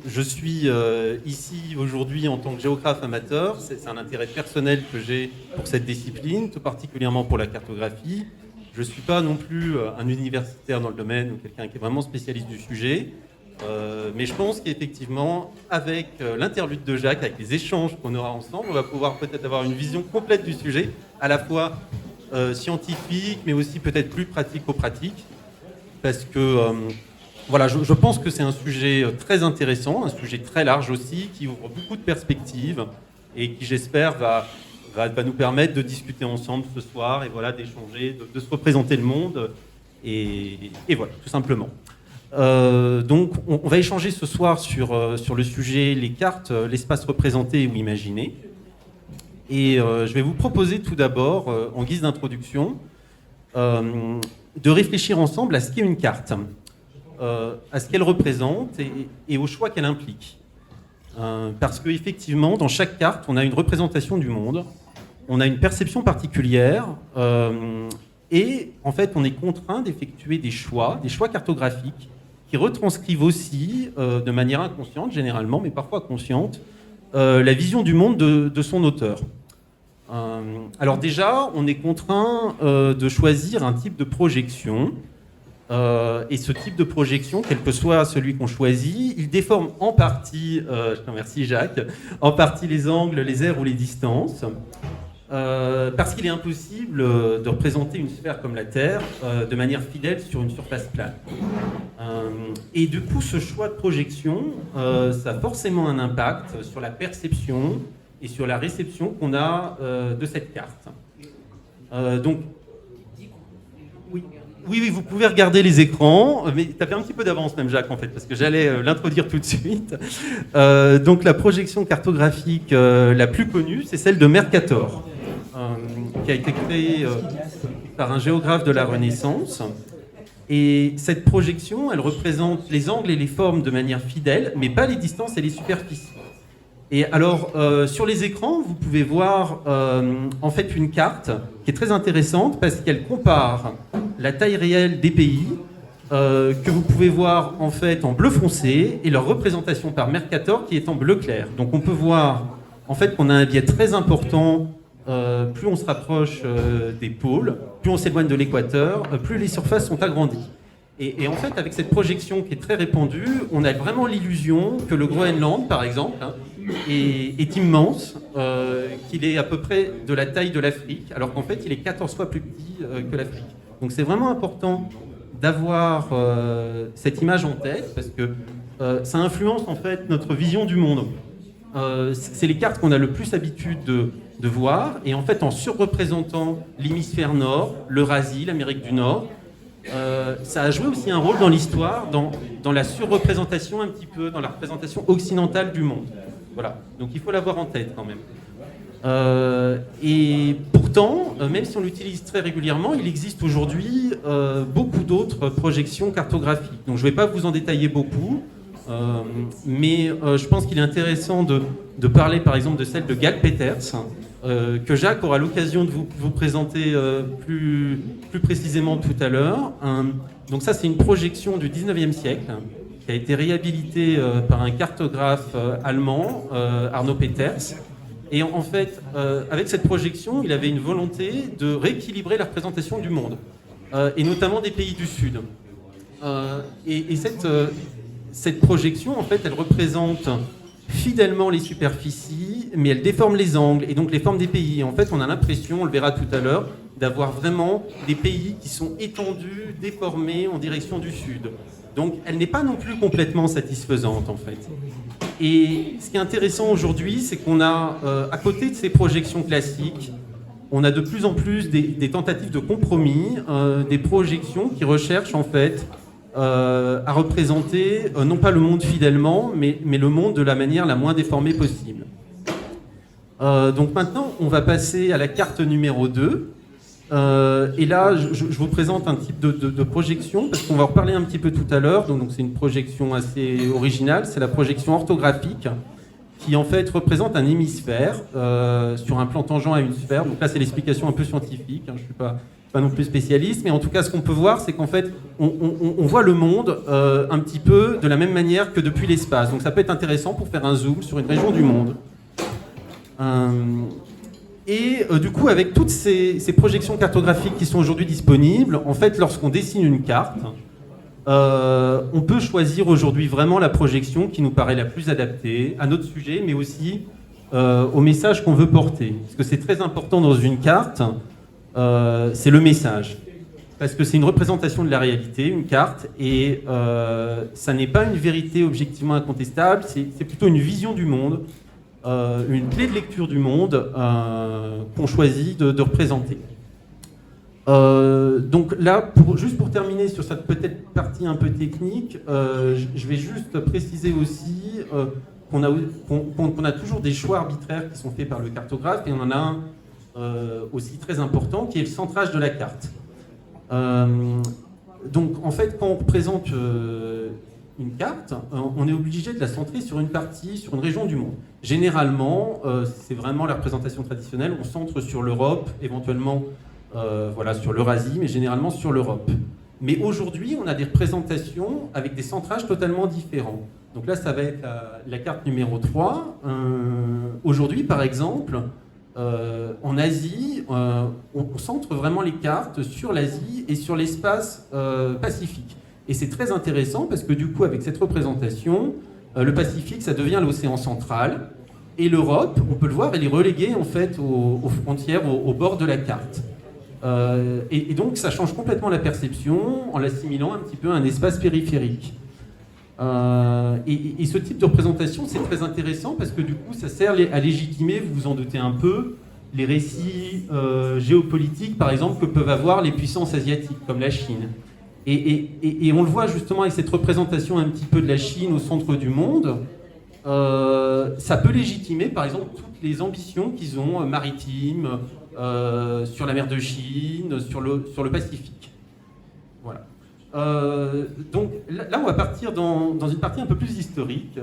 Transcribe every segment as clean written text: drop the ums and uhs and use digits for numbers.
Je suis ici aujourd'hui en tant que géographe amateur. C'est un intérêt personnel que j'ai pour cette discipline, tout particulièrement pour la cartographie. Je ne suis pas non plus un universitaire dans le domaine ou quelqu'un qui est vraiment spécialiste du sujet. Mais je pense qu'effectivement, avec l'interlude de Jacques, avec les échanges qu'on aura ensemble, on va pouvoir peut-être avoir une vision complète du sujet, à la fois scientifique, mais aussi peut-être plus pratico-pratique. Parce que voilà, je pense que c'est un sujet très intéressant, un sujet très large aussi, qui ouvre beaucoup de perspectives et qui, j'espère, va nous permettre de discuter ensemble ce soir et voilà, d'échanger, de se représenter le monde. Et voilà, tout simplement. Donc, on va échanger ce soir sur le sujet les cartes, l'espace représenté ou imaginé. Et je vais vous proposer tout d'abord, en guise d'introduction, de réfléchir ensemble à ce qu'est une carte, à ce qu'elle représente et aux choix qu'elle implique. Parce qu'effectivement, dans chaque carte, on a une représentation du monde, on a une perception particulière, et en fait, on est contraint d'effectuer des choix cartographiques, qui retranscrivent aussi, de manière inconsciente généralement, mais parfois consciente, la vision du monde de son auteur. Alors déjà, on est contraint de choisir un type de projection, et ce type de projection, quel que soit celui qu'on choisit, il déforme en partie, je te remercie Jacques, en partie les angles, les aires ou les distances, parce qu'il est impossible de représenter une sphère comme la Terre de manière fidèle sur une surface plane. Et du coup, ce choix de projection, ça a forcément un impact sur la perception et sur la réception qu'on a de cette carte. Donc, oui, vous pouvez regarder les écrans, mais tu avais un petit peu d'avance même, Jacques, en fait, parce que j'allais l'introduire tout de suite. Donc, la projection cartographique la plus connue, c'est celle de Mercator, qui a été créée par un géographe de la Renaissance. Et cette projection, elle représente les angles et les formes de manière fidèle, mais pas les distances et les superficies. Et alors, sur les écrans, vous pouvez voir en fait une carte qui est très intéressante parce qu'elle compare la taille réelle des pays que vous pouvez voir en fait en bleu foncé et leur représentation par Mercator qui est en bleu clair. Donc on peut voir en fait qu'on a un biais très important. Plus on se rapproche des pôles, plus on s'éloigne de l'équateur, plus les surfaces sont agrandies. Et en fait, avec cette projection qui est très répandue, on a vraiment l'illusion que le Groenland, par exemple, est immense, qu'il est à peu près de la taille de l'Afrique, alors qu'en fait, il est 14 fois plus petit que l'Afrique. Donc c'est vraiment important d'avoir cette image en tête, parce que ça influence en fait notre vision du monde. C'est les cartes qu'on a le plus l'habitude de voir, et en fait, en surreprésentant l'hémisphère nord, l'Eurasie, l'Amérique du Nord, ça a joué aussi un rôle dans l'histoire, dans la surreprésentation un petit peu, dans la représentation occidentale du monde. Voilà, donc il faut l'avoir en tête quand même. Et pourtant, même si on l'utilise très régulièrement, il existe aujourd'hui beaucoup d'autres projections cartographiques. Donc je ne vais pas vous en détailler beaucoup, mais je pense qu'il est intéressant de parler par exemple de celle de Gall Peters, que Jacques aura l'occasion de vous présenter plus précisément tout à l'heure. Donc ça, c'est une projection du 19e siècle qui a été réhabilitée par un cartographe allemand, Arno Peters. Et en fait, avec cette projection, il avait une volonté de rééquilibrer la représentation du monde, et notamment des pays du Sud. Et cette projection, en fait, elle représente fidèlement les superficies, mais elle déforme les angles et donc les formes des pays. En fait, on a l'impression, on le verra tout à l'heure, d'avoir vraiment des pays qui sont étendus, déformés en direction du sud. Donc, elle n'est pas non plus complètement satisfaisante, en fait. Et ce qui est intéressant aujourd'hui, c'est qu'on a, à côté de ces projections classiques, on a de plus en plus des tentatives de compromis, des projections qui recherchent, en fait, à représenter non pas le monde fidèlement, mais le monde de la manière la moins déformée possible. Donc maintenant, on va passer à la carte numéro 2. Et là, je vous présente un type de projection, parce qu'on va en reparler un petit peu tout à l'heure. Donc c'est une projection assez originale, c'est la projection orthographique, qui en fait représente un hémisphère sur un plan tangent à une sphère. Donc là, c'est l'explication un peu scientifique, hein, je ne suis pas pas non plus spécialiste, mais en tout cas, ce qu'on peut voir, c'est qu'en fait, on voit le monde un petit peu de la même manière que depuis l'espace. Donc ça peut être intéressant pour faire un zoom sur une région du monde. Du coup, avec toutes ces projections cartographiques qui sont aujourd'hui disponibles, en fait, lorsqu'on dessine une carte, on peut choisir aujourd'hui vraiment la projection qui nous paraît la plus adaptée à notre sujet, mais aussi au message qu'on veut porter. Parce que c'est très important dans une carte, c'est le message. Parce que c'est une représentation de la réalité, une carte, et ça n'est pas une vérité objectivement incontestable, c'est plutôt une vision du monde, une clé de lecture du monde qu'on choisit de représenter. Donc là, juste pour terminer sur cette peut-être partie un peu technique, je vais juste préciser aussi qu'on a toujours des choix arbitraires qui sont faits par le cartographe, et on en a un aussi très important qui est le centrage de la carte. Donc en fait, quand on représente une carte, on est obligé de la centrer sur une partie, sur une région du monde. Généralement, c'est vraiment la représentation traditionnelle, on centre sur l'Europe, éventuellement sur l'Eurasie, mais généralement sur l'Europe. Mais aujourd'hui, on a des représentations avec des centrages totalement différents. Donc là, ça va être la carte numéro 3. Aujourd'hui, par exemple, en Asie, on centre vraiment les cartes sur l'Asie et sur l'espace Pacifique. Et c'est très intéressant parce que du coup, avec cette représentation, le Pacifique, ça devient l'océan central. Et l'Europe, on peut le voir, elle est reléguée en fait aux frontières, au bord de la carte. Et donc, ça change complètement la perception en l'assimilant un petit peu à un espace périphérique. Et ce type de représentation, c'est très intéressant parce que du coup, ça sert à légitimer, vous vous en doutez un peu, les récits géopolitiques, par exemple, que peuvent avoir les puissances asiatiques, comme la Chine. Et on le voit justement avec cette représentation un petit peu de la Chine au centre du monde, ça peut légitimer, par exemple, toutes les ambitions qu'ils ont maritimes, sur la mer de Chine, sur le Pacifique. Voilà. Donc là, on va partir dans une partie un peu plus historique,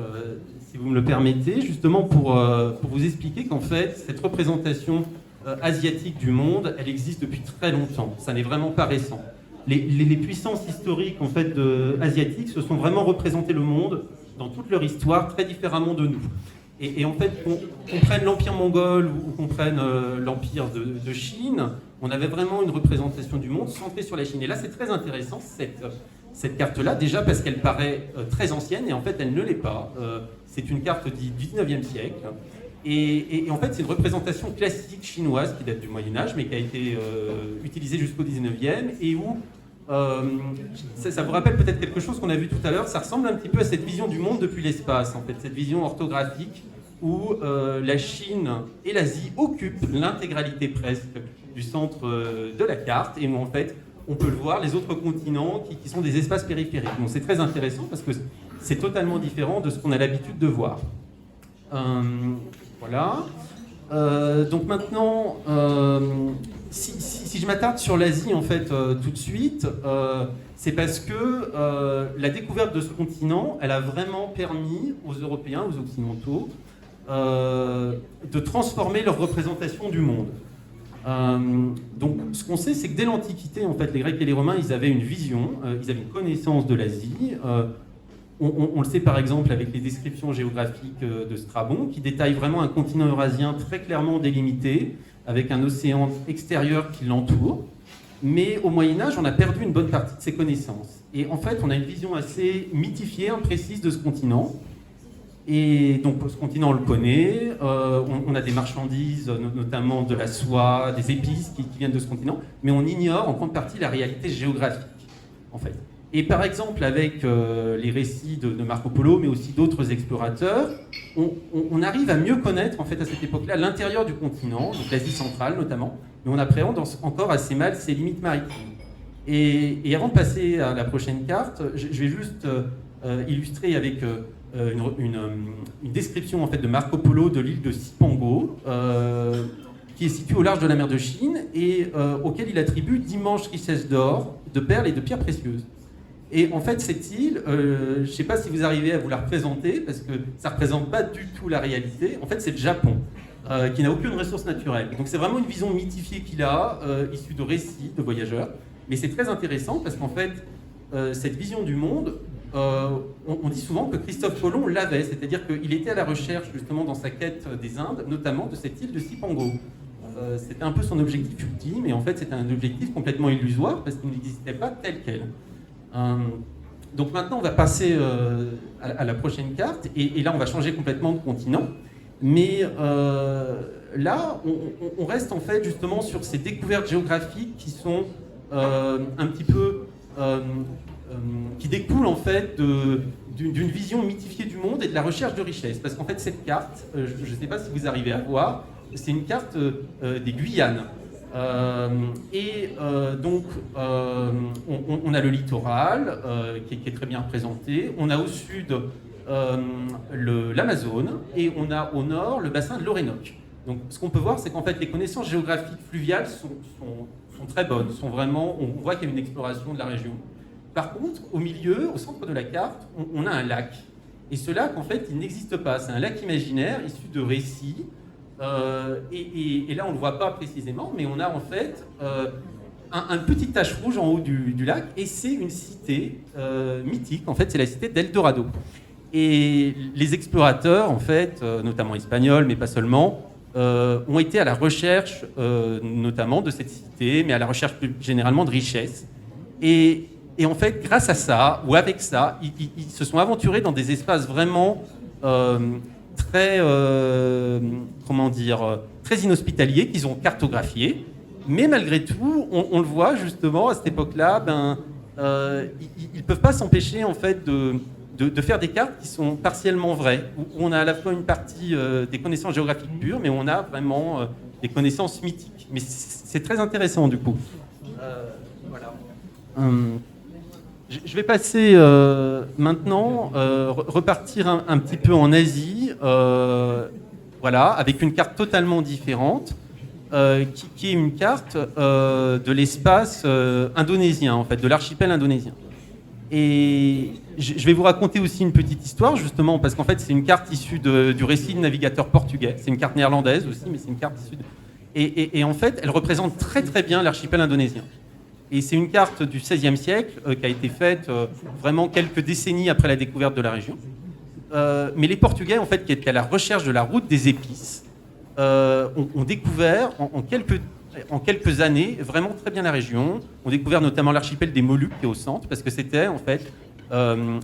si vous me le permettez, justement pour vous expliquer qu'en fait, cette représentation asiatique du monde, elle existe depuis très longtemps. Ça n'est vraiment pas récent. Les puissances historiques en fait, asiatiques se sont vraiment représentées le monde dans toute leur histoire très différemment de nous. Et en fait, qu'on prenne l'Empire mongol ou qu'on prenne l'Empire de Chine, on avait vraiment une représentation du monde centrée sur la Chine. Et là, c'est très intéressant, cette carte-là, déjà parce qu'elle paraît très ancienne, et en fait, elle ne l'est pas. C'est une carte du 19e siècle. Et en fait, c'est une représentation classique chinoise qui date du Moyen-Âge, mais qui a été utilisée jusqu'au 19e, et où ça vous rappelle peut-être quelque chose qu'on a vu tout à l'heure, ça ressemble un petit peu à cette vision du monde depuis l'espace, en fait, cette vision orthographique où la Chine et l'Asie occupent l'intégralité presque du centre de la carte, et où en fait, on peut le voir, les autres continents qui sont des espaces périphériques. Donc c'est très intéressant parce que c'est totalement différent de ce qu'on a l'habitude de voir. Voilà. Donc maintenant, si je m'attarde sur l'Asie en fait tout de suite, c'est parce que la découverte de ce continent, elle a vraiment permis aux Européens, aux Occidentaux, de transformer leur représentation du monde. Donc ce qu'on sait, c'est que dès l'Antiquité, en fait, les Grecs et les Romains, ils avaient une vision, ils avaient une connaissance de l'Asie. On le sait par exemple avec les descriptions géographiques de Strabon, qui détaillent vraiment un continent eurasien très clairement délimité, avec un océan extérieur qui l'entoure. Mais au Moyen-Âge, on a perdu une bonne partie de ces connaissances. Et en fait, on a une vision assez mythifiée, imprécise de ce continent. Et donc, ce continent, on le connaît. On a des marchandises, notamment de la soie, des épices qui viennent de ce continent. Mais on ignore en grande partie la réalité géographique, en fait. Et par exemple, avec les récits de Marco Polo, mais aussi d'autres explorateurs, on arrive à mieux connaître, en fait, à cette époque-là, l'intérieur du continent, donc l'Asie centrale notamment, mais on appréhende encore assez mal ses limites maritimes. Et avant de passer à la prochaine carte, je vais juste illustrer avec une description en fait, de Marco Polo de l'île de Cipango, qui est située au large de la mer de Chine, et auquel il attribue d'immenses richesses d'or, de perles et de pierres précieuses. Et en fait, cette île, je ne sais pas si vous arrivez à vous la représenter, parce que ça ne représente pas du tout la réalité. En fait, c'est le Japon. qui n'a aucune ressource naturelle. Donc c'est vraiment une vision mythifiée qu'il a, issue de récits de voyageurs. Mais c'est très intéressant parce qu'en fait, cette vision du monde, on dit souvent que Christophe Colomb l'avait, c'est-à-dire qu'il était à la recherche justement dans sa quête des Indes, notamment de cette île de Cipango. C'était un peu son objectif ultime, et en fait c'était un objectif complètement illusoire parce qu'il n'existait pas tel quel. Donc maintenant on va passer à la prochaine carte, et là on va changer complètement de continent. Mais là, on reste en fait justement sur ces découvertes géographiques qui sont un petit peu, qui découlent en fait d'une vision mythifiée du monde et de la recherche de richesse. Parce qu'en fait, cette carte, je ne sais pas si vous arrivez à voir, c'est une carte des Guyanes. Donc, on a le littoral qui est très bien représenté. On a au sud l'Amazone, et on a au nord le bassin de l'Orénoque. Donc ce qu'on peut voir, c'est qu'en fait les connaissances géographiques fluviales sont très bonnes, on voit qu'il y a une exploration de la région. Par contre, au milieu, au centre de la carte, on a un lac. Et ce lac, en fait, il n'existe pas. C'est un lac imaginaire issu de récits. Et là, on ne le voit pas précisément, mais on a en fait un petit tache rouge en haut du lac, et c'est une cité mythique. En fait, c'est la cité d'Eldorado. Et les explorateurs, en fait, notamment espagnols, mais pas seulement, ont été à la recherche, notamment de cette cité, mais à la recherche plus généralement de richesses. Et en fait, grâce à ça, ou avec ça, ils se sont aventurés dans des espaces vraiment très, très inhospitaliers, qu'ils ont cartographiés. Mais malgré tout, on le voit justement à cette époque-là, ils ne peuvent pas s'empêcher en fait de faire des cartes qui sont partiellement vraies, où on a à la fois une partie des connaissances géographiques pures, mais on a vraiment des connaissances mythiques. Mais c'est très intéressant du coup. Voilà. Je vais passer maintenant, repartir un petit peu en Asie, voilà, avec une carte totalement différente, qui est une carte de l'espace indonésien, en fait, de l'archipel indonésien. Et je vais vous raconter aussi une petite histoire, justement, parce qu'en fait, c'est une carte issue du récit de navigateur portugais. C'est une carte néerlandaise aussi, mais c'est une carte issue et en fait, elle représente très très bien l'archipel indonésien. Et c'est une carte du XVIe siècle qui a été faite vraiment quelques décennies après la découverte de la région. Mais les Portugais, en fait, qui étaient à la recherche de la route des épices, ont découvert en quelques années vraiment très bien la région. On a découvert notamment l'archipel des Moluques qui est au centre, parce que c'était en fait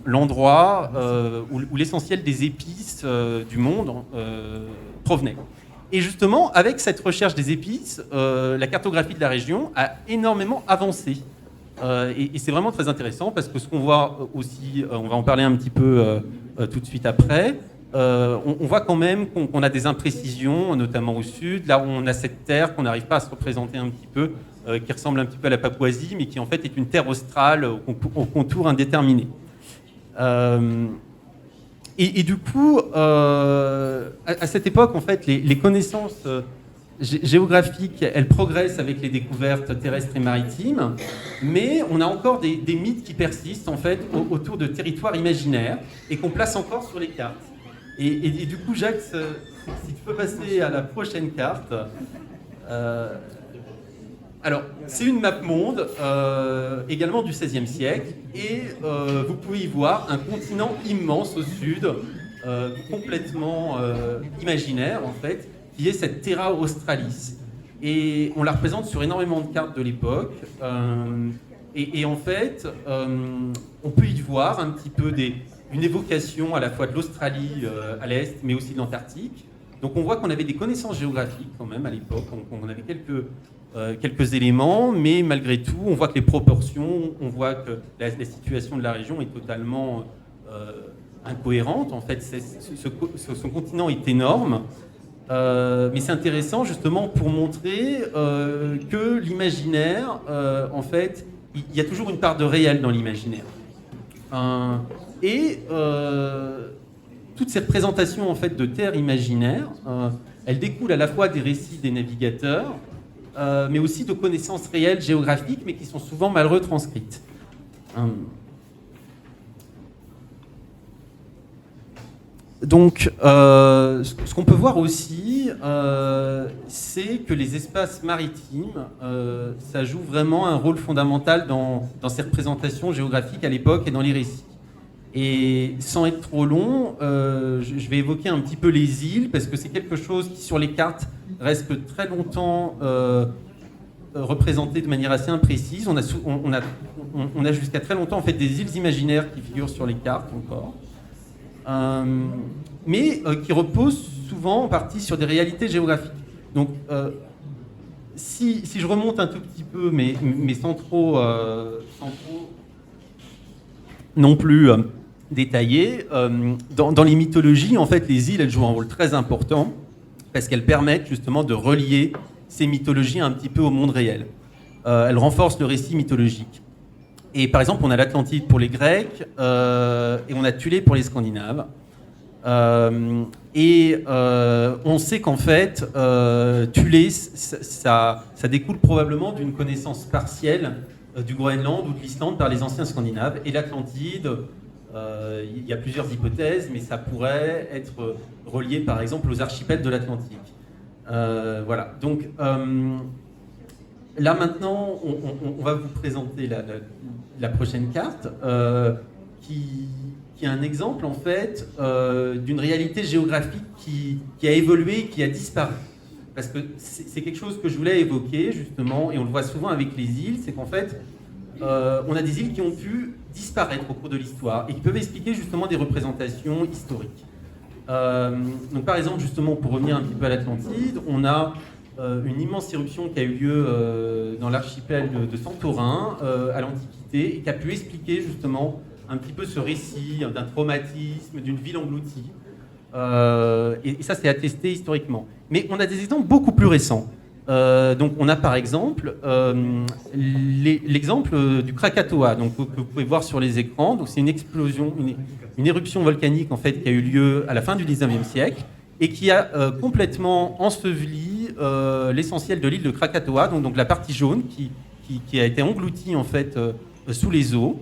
l'endroit où l'essentiel des épices du monde provenait. Et justement, avec cette recherche des épices, la cartographie de la région a énormément avancé. Et c'est vraiment très intéressant parce que ce qu'on voit aussi, on va en parler un petit peu tout de suite après, on voit quand même qu'on a des imprécisions, notamment au sud, là où on a cette terre qu'on n'arrive pas à se représenter un petit peu, qui ressemble un petit peu à la Papouasie, mais qui en fait est une terre australe au contour indéterminé. Et du coup, à cette époque, en fait, les connaissances géographiques, elles progressent avec les découvertes terrestres et maritimes, mais on a encore des mythes qui persistent en fait autour de territoires imaginaires et qu'on place encore sur les cartes. Et du coup, Jacques, si tu peux passer à la prochaine carte. Alors, c'est une map monde, également du XVIe siècle, et vous pouvez y voir un continent immense au sud, complètement imaginaire en fait, qui est cette Terra Australis. Et on la représente sur énormément de cartes de l'époque, et en fait, on peut y voir un petit peu une évocation à la fois de l'Australie à l'est, mais aussi de l'Antarctique. Donc on voit qu'on avait des connaissances géographiques quand même à l'époque, on avait quelques éléments, mais malgré tout, on voit que les proportions, on voit que la situation de la région est totalement incohérente. En fait, ce continent est énorme, mais c'est intéressant justement pour montrer que l'imaginaire, en fait, il y a toujours une part de réel dans l'imaginaire. Toutes ces représentations en fait, de terres imaginaires, elles découlent à la fois des récits des navigateurs, mais aussi de connaissances réelles géographiques, mais qui sont souvent mal retranscrites. Donc, ce qu'on peut voir aussi, c'est que les espaces maritimes, ça joue vraiment un rôle fondamental dans ces représentations géographiques à l'époque et dans les récits. Et sans être trop long, je vais évoquer un petit peu les îles, parce que c'est quelque chose qui, sur les cartes, reste très longtemps représenté de manière assez imprécise. On a jusqu'à très longtemps en fait, des îles imaginaires qui figurent sur les cartes encore. Mais qui reposent souvent en partie sur des réalités géographiques. Donc, si je remonte un tout petit peu, mais sans trop non plus détailler, dans les mythologies, en fait, les îles, elles jouent un rôle très important parce qu'elles permettent justement de relier ces mythologies un petit peu au monde réel. Elles renforcent le récit mythologique. Et par exemple, on a l'Atlantide pour les Grecs et on a Thulé pour les Scandinaves. On sait qu'en fait, Thulé, ça découle probablement d'une connaissance partielle du Groenland ou de l'Islande par les anciens Scandinaves. Et l'Atlantide, il y a plusieurs hypothèses, mais ça pourrait être relié par exemple aux archipels de l'Atlantique. Voilà. Donc là maintenant, on va vous présenter la prochaine carte, qui est un exemple en fait d'une réalité géographique qui a évolué, qui a disparu. Parce que c'est quelque chose que je voulais évoquer justement, et on le voit souvent avec les îles, c'est qu'en fait, on a des îles qui ont pu disparaître au cours de l'histoire et qui peuvent expliquer justement des représentations historiques. Donc par exemple, justement, pour revenir un petit peu à l'Atlantide, on a une immense éruption qui a eu lieu dans l'archipel de Santorin à l'Antiquité et qui a pu expliquer justement un petit peu ce récit d'un traumatisme, d'une ville engloutie. Et ça, c'est attesté historiquement. Mais on a des exemples beaucoup plus récents. Donc on a par exemple l'exemple du Krakatoa, donc, que vous pouvez voir sur les écrans. Donc, c'est une explosion, une éruption volcanique en fait, qui a eu lieu à la fin du 19e siècle et qui a complètement enseveli l'essentiel de l'île de Krakatoa, donc la partie jaune qui a été engloutie en fait, sous les eaux.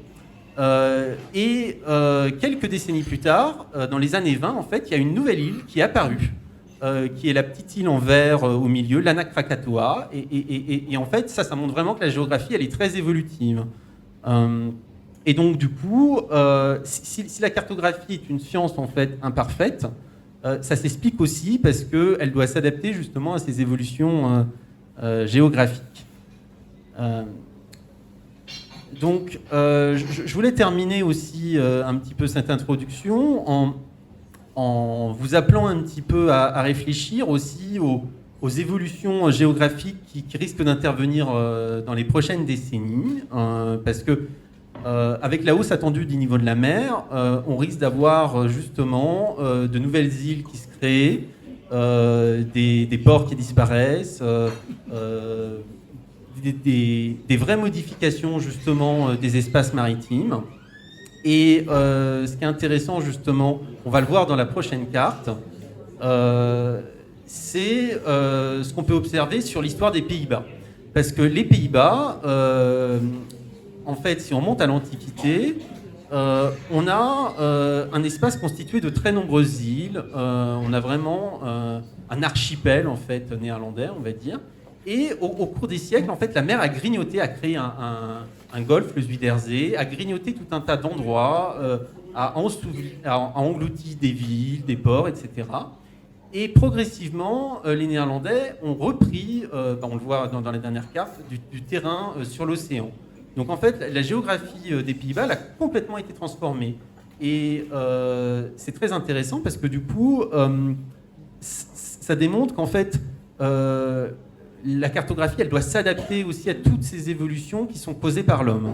Quelques décennies plus tard, dans les années 20, en fait, il y a une nouvelle île qui est apparue, qui est la petite île en vert au milieu, l'Anak Krakatoa. Et en fait, ça montre vraiment que la géographie, elle est très évolutive. Et donc, du coup, si la cartographie est une science en fait imparfaite, ça s'explique aussi parce qu'elle doit s'adapter justement à ces évolutions géographiques. Donc, je voulais terminer aussi un petit peu cette introduction en vous appelant un petit peu à réfléchir aussi aux évolutions géographiques qui risquent d'intervenir dans les prochaines décennies, parce que avec la hausse attendue du niveau de la mer, on risque d'avoir justement de nouvelles îles qui se créent, des ports qui disparaissent, des vraies modifications justement des espaces maritimes. Et ce qui est intéressant justement, on va le voir dans la prochaine carte, c'est ce qu'on peut observer sur l'histoire des Pays-Bas. Parce que les Pays-Bas, en fait, si on monte à l'Antiquité, on a un espace constitué de très nombreuses îles. On a vraiment un archipel en fait néerlandais, on va dire. Et au cours des siècles, en fait, la mer a grignoté, a créé un golfe, le Zuiderzee, a grignoté tout un tas d'endroits, a englouti des villes, des ports, etc. Et progressivement, les Néerlandais ont repris, on le voit dans les dernières cartes, du terrain sur l'océan. Donc en fait, la géographie des Pays-Bas a complètement été transformée. Et c'est très intéressant parce que du coup, ça démontre qu'en fait, la cartographie, elle doit s'adapter aussi à toutes ces évolutions qui sont causées par l'homme.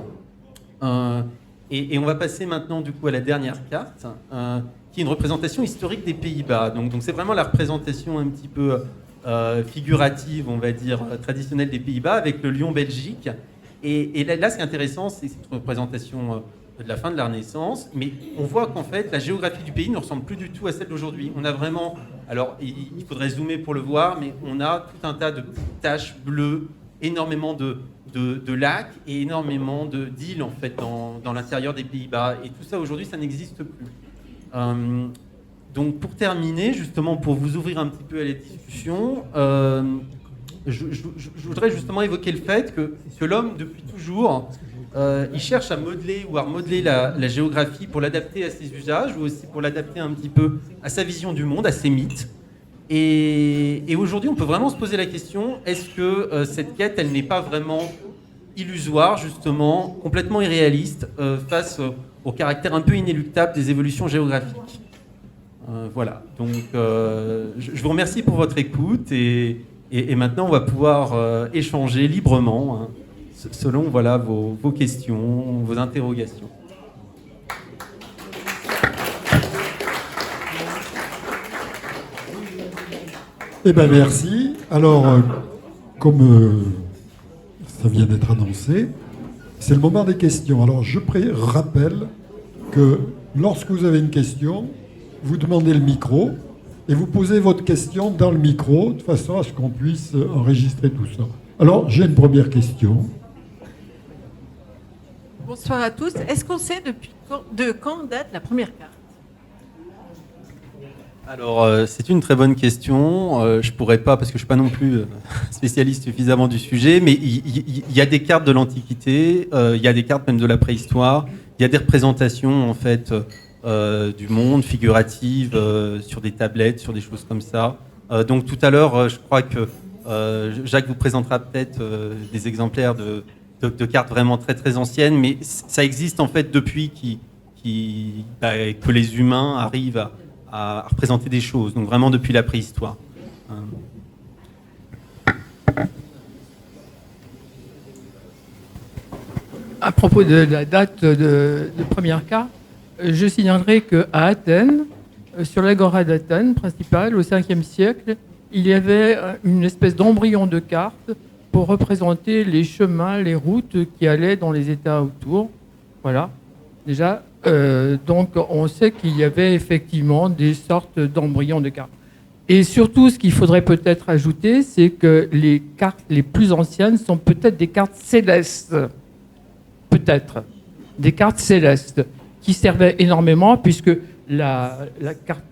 Et on va passer maintenant du coup à la dernière carte, qui est une représentation historique des Pays-Bas. Donc c'est vraiment la représentation un petit peu figurative, on va dire, traditionnelle des Pays-Bas, avec le lion belgique. Et là, ce qui est intéressant, c'est cette représentation de la fin de la Renaissance, mais on voit qu'en fait, la géographie du pays ne ressemble plus du tout à celle d'aujourd'hui. On a vraiment, alors il faudrait zoomer pour le voir, mais on a tout un tas de petites taches bleues, énormément de lacs et énormément d'îles en fait dans l'intérieur des Pays-Bas. Et tout ça aujourd'hui, ça n'existe plus. Donc pour terminer, justement pour vous ouvrir un petit peu à la discussion, je voudrais justement évoquer le fait que l'homme, depuis toujours, il cherche à modeler ou à remodeler la géographie pour l'adapter à ses usages ou aussi pour l'adapter un petit peu à sa vision du monde, à ses mythes. Et aujourd'hui, on peut vraiment se poser la question, est-ce que cette quête, elle n'est pas vraiment illusoire, justement, complètement irréaliste face au caractère un peu inéluctable des évolutions géographiques. Voilà, donc je vous remercie pour votre écoute et maintenant on va pouvoir échanger librement hein, selon voilà, vos questions, vos interrogations. Eh bien merci. Alors, comme ça vient d'être annoncé, c'est le moment des questions. Alors je rappelle que lorsque vous avez une question, vous demandez le micro et vous posez votre question dans le micro de façon à ce qu'on puisse enregistrer tout ça. Alors j'ai une première question. Bonsoir à tous. Est-ce qu'on sait de quand date la première carte? Alors, c'est une très bonne question. Je pourrais pas, parce que je suis pas non plus spécialiste suffisamment du sujet, mais il y a des cartes de l'Antiquité, il y a des cartes même de la préhistoire, il y a des représentations en fait du monde figuratives sur des tablettes, sur des choses comme ça. Donc tout à l'heure, je crois que Jacques vous présentera peut-être des exemplaires de cartes vraiment très très anciennes, mais ça existe en fait depuis que les humains arrivent à représenter des choses, donc vraiment depuis la préhistoire. À propos de la date de première carte, je signalerai qu'à Athènes, sur l'agora d'Athènes principale, au 5e siècle, il y avait une espèce d'embryon de carte pour représenter les chemins, les routes qui allaient dans les États autour. Voilà, déjà. Donc on sait qu'il y avait effectivement des sortes d'embryons de cartes. Et surtout, ce qu'il faudrait peut-être ajouter, c'est que les cartes les plus anciennes sont peut-être des cartes célestes. Peut-être. Des cartes célestes qui servaient énormément puisque la carte...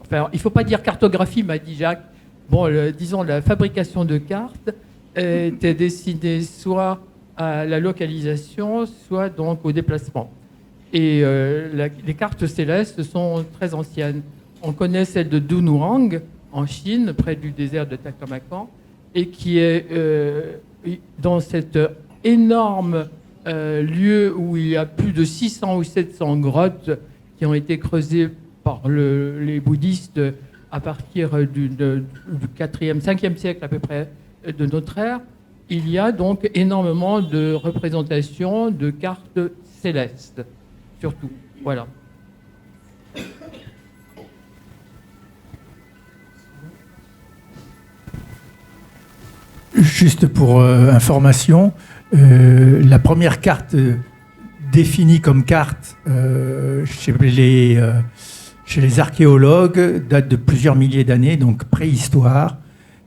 Enfin, il ne faut pas dire cartographie, m'a dit Jacques. Bon, disons, la fabrication de cartes était destinée soit à la localisation, soit donc au déplacement. Et les cartes célestes sont très anciennes. On connaît celle de Dunhuang, en Chine, près du désert de Taklamakan, et qui est dans cet énorme lieu où il y a plus de 600 ou 700 grottes qui ont été creusées par les bouddhistes à partir du 4e, 5e siècle à peu près de notre ère. Il y a donc énormément de représentations de cartes célestes. Surtout, voilà. Juste pour information, la première carte définie comme carte chez les archéologues date de plusieurs milliers d'années, donc préhistoire.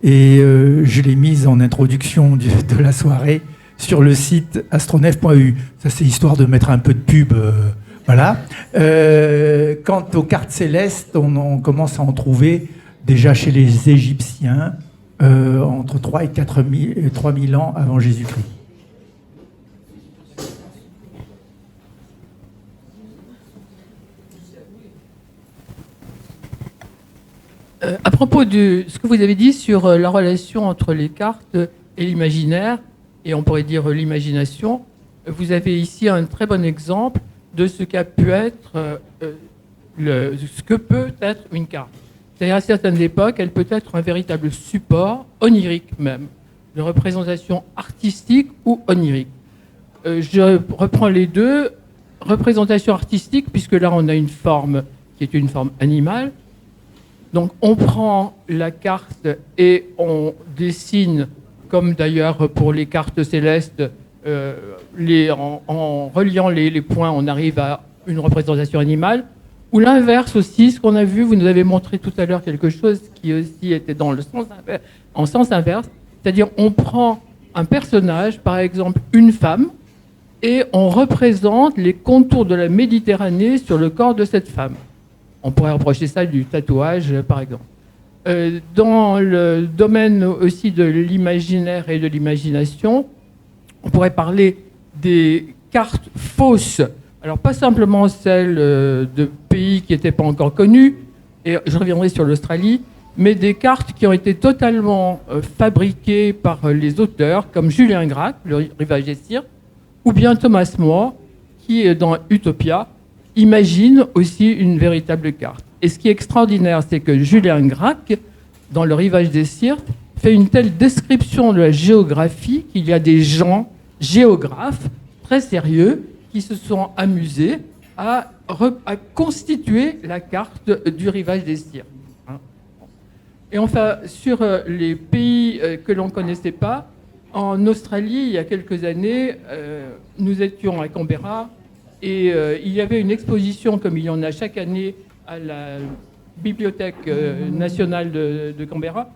Et je l'ai mise en introduction de la soirée sur le site astronef.eu. Ça, c'est histoire de mettre un peu de pub. Voilà. Quant aux cartes célestes, on commence à en trouver déjà chez les Égyptiens entre 3 et 4 000 ans avant Jésus-Christ. À propos de ce que vous avez dit sur la relation entre les cartes et l'imaginaire, et on pourrait dire l'imagination, vous avez ici un très bon exemple de ce qu'a pu être, ce que peut être une carte. C'est-à-dire à certaines époques, elle peut être un véritable support, onirique même, de représentation artistique ou onirique. Je reprends les deux. Représentation artistique, puisque là on a une forme qui est une forme animale. Donc on prend la carte et on dessine, comme d'ailleurs pour les cartes célestes, en reliant les points, on arrive à une représentation animale. Ou l'inverse aussi, ce qu'on a vu, vous nous avez montré tout à l'heure quelque chose qui aussi était dans le sens inverse. C'est-à-dire on prend un personnage, par exemple une femme, et on représente les contours de la Méditerranée sur le corps de cette femme. On pourrait reprocher ça du tatouage, par exemple. Dans le domaine aussi de l'imaginaire et de l'imagination, on pourrait parler des cartes fausses. Alors, pas simplement celles de pays qui n'étaient pas encore connus, et je reviendrai sur l'Australie, mais des cartes qui ont été totalement fabriquées par les auteurs, comme Julien Gracq, Le Rivage des Cirques, ou bien Thomas More, qui, dans Utopia, imagine aussi une véritable carte. Et ce qui est extraordinaire, c'est que Julien Gracq, dans Le Rivage des Cirques, fait une telle description de la géographie qu'il y a des gens, géographes, très sérieux, qui se sont amusés à constituer la carte du Rivage des Cirques. Et enfin, sur les pays que l'on ne connaissait pas, en Australie, il y a quelques années, nous étions à Canberra et il y avait une exposition, comme il y en a chaque année, à la Bibliothèque nationale de Canberra,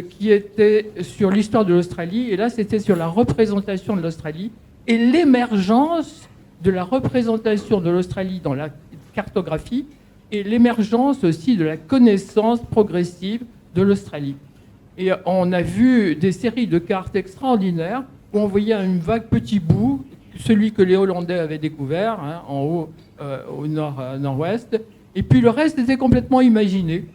qui était sur l'histoire de l'Australie. Et là, c'était sur la représentation de l'Australie et l'émergence de la représentation de l'Australie dans la cartographie et l'émergence aussi de la connaissance progressive de l'Australie. Et on a vu des séries de cartes extraordinaires où on voyait un vague petit bout, celui que les Hollandais avaient découvert, hein, en haut au nord-ouest, et puis le reste était complètement imaginé.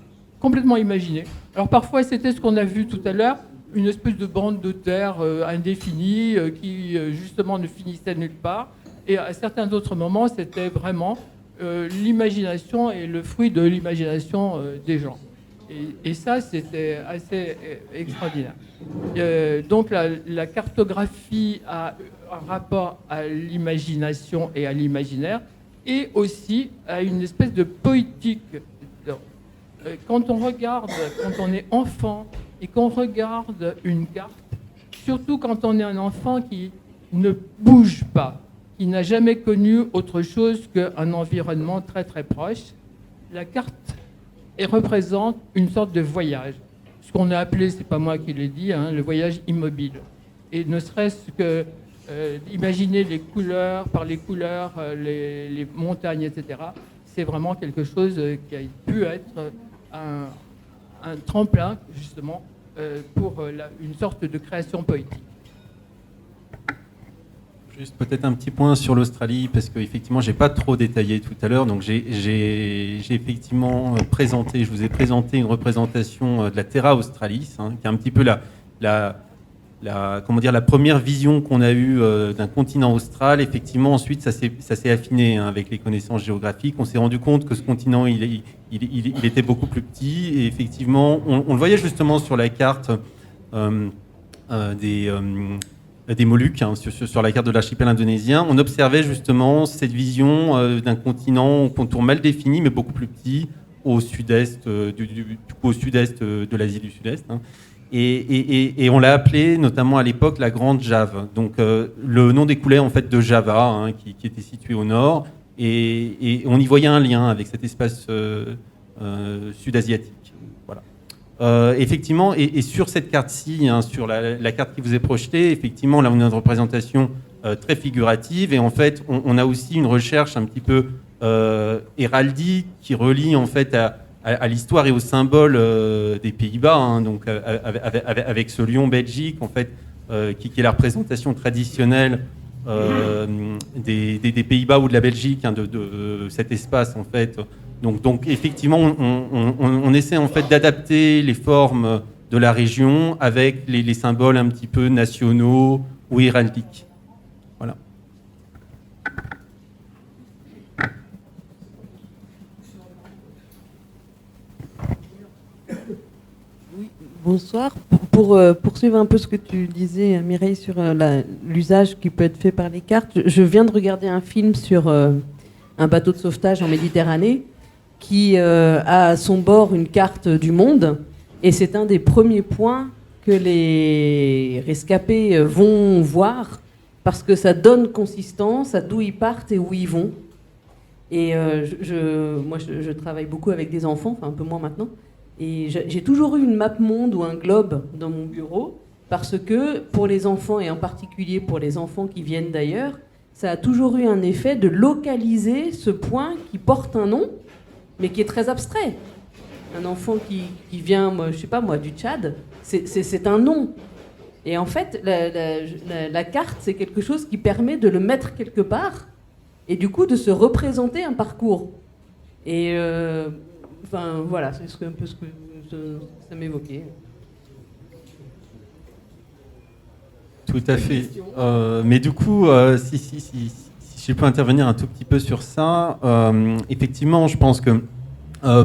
Complètement imaginé. Alors parfois c'était ce qu'on a vu tout à l'heure, une espèce de bande de terre indéfinie qui justement ne finissait nulle part. Et à certains autres moments, c'était vraiment l'imagination et le fruit de l'imagination des gens. Et ça, c'était assez extraordinaire. Donc la cartographie a un rapport à l'imagination et à l'imaginaire, et aussi à une espèce de poétique. Quand on regarde, quand on est enfant, et qu'on regarde une carte, surtout quand on est un enfant qui ne bouge pas, qui n'a jamais connu autre chose qu'un environnement très très proche, la carte représente une sorte de voyage. Ce qu'on a appelé, c'est pas moi qui l'ai dit, hein, le voyage immobile. Et ne serait-ce que imaginer les couleurs, par les couleurs, les montagnes, etc., c'est vraiment quelque chose qui a pu être un tremplin, justement, pour une sorte de création poétique. Juste peut-être un petit point sur l'Australie, parce qu'effectivement, je n'ai pas trop détaillé tout à l'heure. Donc, j'ai effectivement présenté, je vous ai présenté une représentation de la Terra Australis, hein, qui est un petit peu comment dire, la première vision qu'on a eue d'un continent austral. Effectivement, ensuite, ça s'est affiné, hein, avec les connaissances géographiques. On s'est rendu compte que ce continent, il était beaucoup plus petit. Et effectivement, on le voyait justement sur la carte des Moluques, hein, sur la carte de l'archipel indonésien. On observait justement cette vision d'un continent au contour mal défini, mais beaucoup plus petit, au sud-est, au sud-est de l'Asie du Sud-Est. Hein. Et on l'a appelé notamment à l'époque la Grande Jave. Donc le nom découlait en fait de Java, hein, qui était situé au nord, et on y voyait un lien avec cet espace sud-asiatique. Voilà. Effectivement, et sur cette carte-ci, hein, sur la carte qui vous est projetée, effectivement, là on a une représentation très figurative, et en fait on a aussi une recherche un petit peu héraldique qui relie en fait à l'histoire et aux symboles des Pays-Bas, hein, donc avec ce lion belgique en fait, qui est la représentation traditionnelle des Pays-Bas ou de la Belgique, hein, de cet espace en fait. Donc effectivement, on essaie en fait d'adapter les formes de la région avec les symboles un petit peu nationaux ou héraldiques. Voilà. Oui, bonsoir. Pour poursuivre un peu ce que tu disais, Mireille, sur l'usage qui peut être fait par les cartes, je viens de regarder un film sur un bateau de sauvetage en Méditerranée qui a à son bord une carte du monde, et c'est un des premiers points que les rescapés vont voir, parce que ça donne consistance à d'où ils partent et où ils vont. Et moi, je travaille beaucoup avec des enfants, enfin un peu moins maintenant, et j'ai toujours eu une map monde ou un globe dans mon bureau, parce que pour les enfants, et en particulier pour les enfants qui viennent d'ailleurs, ça a toujours eu un effet de localiser ce point qui porte un nom, mais qui est très abstrait. Un enfant qui vient, moi, je sais pas moi, du Tchad, c'est un nom. Et en fait, la carte, c'est quelque chose qui permet de le mettre quelque part et du coup de se représenter un parcours. Et enfin voilà, c'est un peu ce que ça m'évoquait. Tout à fait. Mais du coup, si je peux intervenir un tout petit peu sur ça, effectivement, je pense que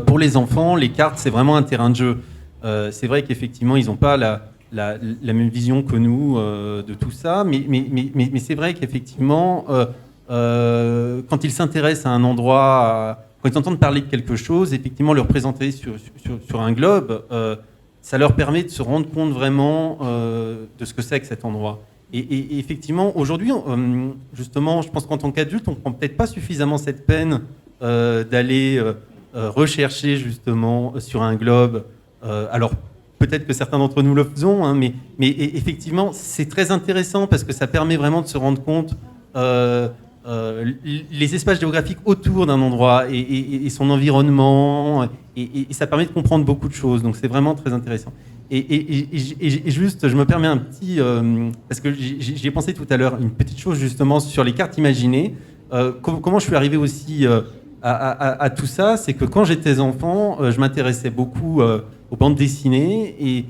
pour les enfants, les cartes, c'est vraiment un terrain de jeu. C'est vrai qu'effectivement, ils n'ont pas la même vision que nous de tout ça, mais c'est vrai qu'effectivement, quand ils s'intéressent à un endroit, quand ils entendent parler de quelque chose, effectivement, le représenter sur un globe, ça leur permet de se rendre compte vraiment de ce que c'est que cet endroit. Et effectivement, aujourd'hui, justement, je pense qu'en tant qu'adulte, on ne prend peut-être pas suffisamment cette peine d'aller rechercher justement sur un globe. Alors, peut-être que certains d'entre nous le faisons, hein, mais effectivement, c'est très intéressant parce que ça permet vraiment de se rendre compte les espaces géographiques autour d'un endroit et son environnement, et ça permet de comprendre beaucoup de choses. Donc c'est vraiment très intéressant. Et juste, je me permets un petit... parce que j'y ai pensé tout à l'heure, une petite chose justement sur les cartes imaginées. Comment je suis arrivé aussi à tout ça, c'est que quand j'étais enfant, je m'intéressais beaucoup aux bandes dessinées et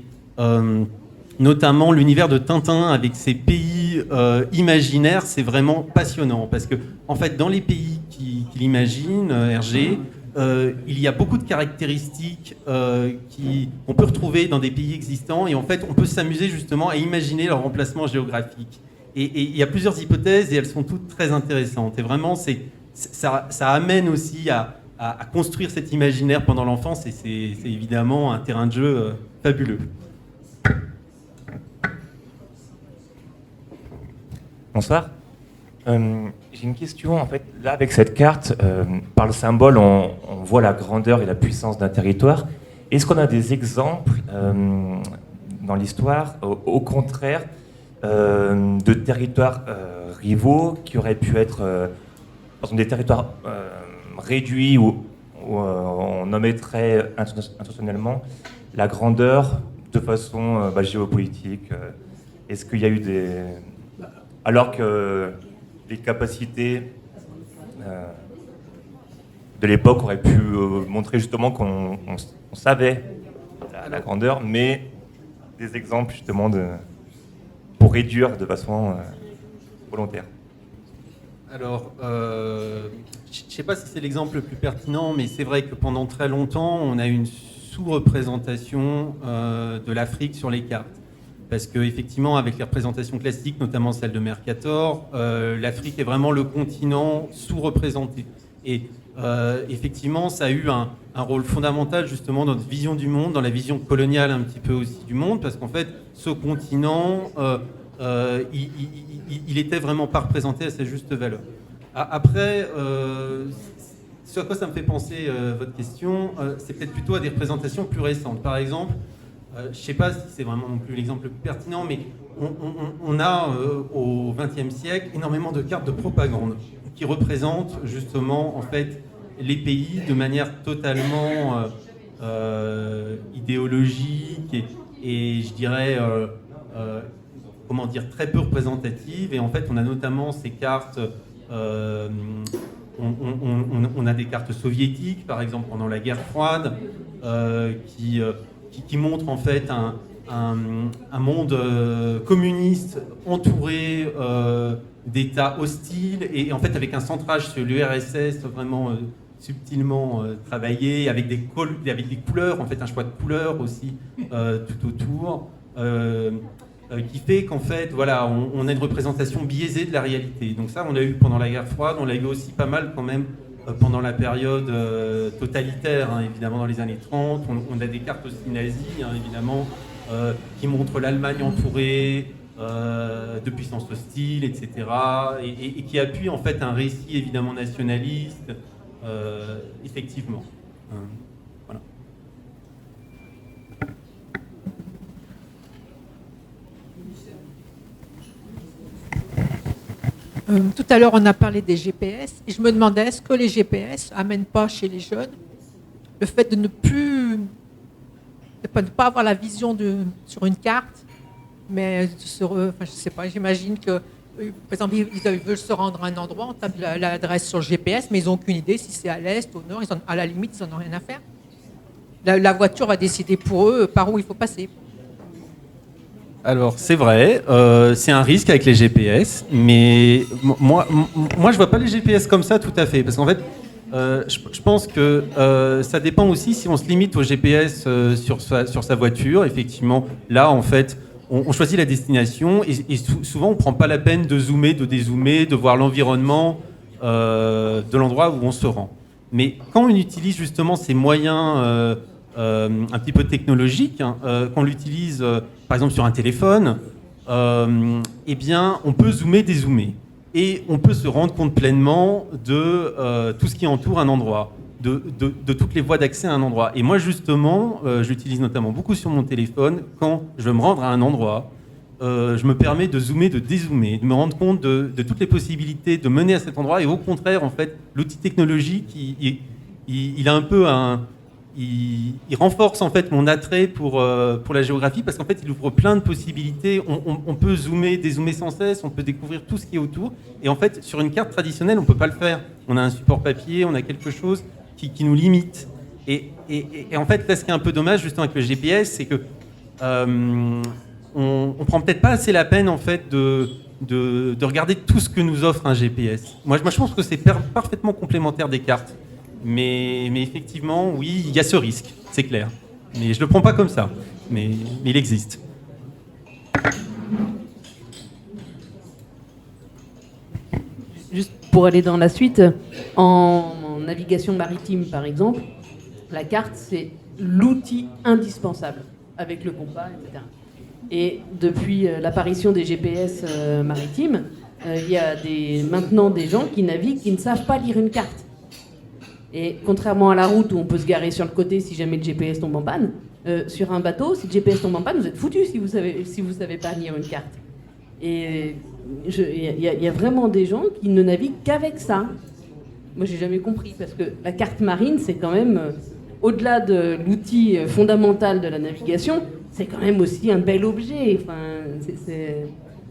notamment l'univers de Tintin avec ses pays imaginaires, c'est vraiment passionnant parce que en fait, dans les pays qu'il imagine, Hergé, il y a beaucoup de caractéristiques qu'on peut retrouver dans des pays existants et en fait, on peut s'amuser justement à imaginer leur emplacement géographique. Et il y a plusieurs hypothèses et elles sont toutes très intéressantes. Et vraiment, ça amène aussi à construire cet imaginaire pendant l'enfance et c'est évidemment un terrain de jeu fabuleux. Bonsoir. J'ai une question, en fait, là avec cette carte, par le symbole, on voit la grandeur et la puissance d'un territoire. Est-ce qu'on a des exemples dans l'histoire, au contraire, de territoires rivaux qui auraient pu être des territoires réduits où on omettrait intentionnellement la grandeur de façon géopolitique? Est-ce qu'il y a eu des... Alors que les capacités de l'époque auraient pu montrer justement qu'on savait la grandeur, mais des exemples justement pour réduire de façon volontaire. Alors, je ne sais pas si c'est l'exemple le plus pertinent, mais c'est vrai que pendant très longtemps, on a eu une sous-représentation de l'Afrique sur les cartes. Parce qu'effectivement, avec les représentations classiques, notamment celle de Mercator, l'Afrique est vraiment le continent sous-représenté. Et effectivement, ça a eu un rôle fondamental justement dans notre vision du monde, dans la vision coloniale un petit peu aussi du monde, parce qu'en fait, ce continent, il était vraiment pas représenté à sa juste valeur. Après, ce à quoi ça me fait penser votre question, c'est peut-être plutôt à des représentations plus récentes. Par exemple, je ne sais pas si c'est vraiment non plus l'exemple le plus pertinent, mais on a au XXe siècle énormément de cartes de propagande qui représentent justement en fait les pays de manière totalement idéologique et je dirais comment dire très peu représentative. Et en fait, on a notamment ces cartes. On a des cartes soviétiques, par exemple pendant la guerre froide, qui montre en fait un monde communiste entouré d'États hostiles et en fait avec un centrage sur l'URSS vraiment subtilement travaillé avec des couleurs, en fait un choix de couleurs aussi tout autour qui fait qu'en fait voilà on a une représentation biaisée de la réalité. Donc ça on l'a eu pendant la guerre froide, on l'a eu aussi pas mal quand même pendant la période totalitaire, hein, évidemment dans les années 30, on a des cartes aussi nazies, hein, évidemment, qui montrent l'Allemagne entourée de puissances hostiles, etc., et qui appuient en fait un récit évidemment nationaliste, effectivement. Voilà. Tout à l'heure, on a parlé des GPS et je me demandais est-ce que les GPS amènent pas chez les jeunes le fait de ne pas avoir la vision sur une carte, mais je sais pas, j'imagine que, par exemple, ils veulent se rendre à un endroit, on tape l'adresse sur le GPS, mais ils n'ont aucune idée si c'est à l'est, au nord, à la limite, ils n'en ont rien à faire. La voiture va décider pour eux par où il faut passer. Alors, c'est vrai, c'est un risque avec les GPS, mais moi je vois pas les GPS comme ça tout à fait, parce qu'en fait, je pense que ça dépend aussi si on se limite au GPS sur sa voiture. Effectivement, là, en fait, on choisit la destination et souvent, on prend pas la peine de zoomer, de dézoomer, de voir l'environnement de l'endroit où on se rend. Mais quand on utilise justement ces moyens un petit peu technologiques, qu'on l'utilise par exemple sur un téléphone, eh bien, on peut zoomer, dézoomer. Et on peut se rendre compte pleinement de tout ce qui entoure un endroit, de toutes les voies d'accès à un endroit. Et moi, justement, j'utilise notamment beaucoup sur mon téléphone, quand je veux me rendre à un endroit, je me permets de zoomer, de dézoomer, de me rendre compte de toutes les possibilités de mener à cet endroit. Et au contraire, en fait, l'outil technologique, il a un peu il renforce en fait mon attrait pour la géographie, parce qu'en fait il ouvre plein de possibilités. On peut zoomer, dézoomer sans cesse, on peut découvrir tout ce qui est autour. Et en fait sur une carte traditionnelle on peut pas le faire. On a un support papier, on a quelque chose qui nous limite. Et en fait là ce qui est un peu dommage justement avec le GPS, c'est que on prend peut-être pas assez la peine en fait de regarder tout ce que nous offre un GPS. Moi je pense que c'est parfaitement complémentaire des cartes. Mais effectivement, oui, il y a ce risque, c'est clair. Mais je ne le prends pas comme ça, mais il existe. Juste pour aller dans la suite, en navigation maritime par exemple, la carte c'est l'outil indispensable avec le compas, etc. Et depuis l'apparition des GPS maritimes, il y a maintenant des gens qui naviguent qui ne savent pas lire une carte. Et contrairement à la route où on peut se garer sur le côté si jamais le GPS tombe en panne, sur un bateau, si le GPS tombe en panne, vous êtes foutu si vous savez pas lire une carte. Et il y a vraiment des gens qui ne naviguent qu'avec ça. Moi, j'ai jamais compris, parce que la carte marine, c'est quand même, au-delà de l'outil fondamental de la navigation, c'est quand même aussi un bel objet. Enfin,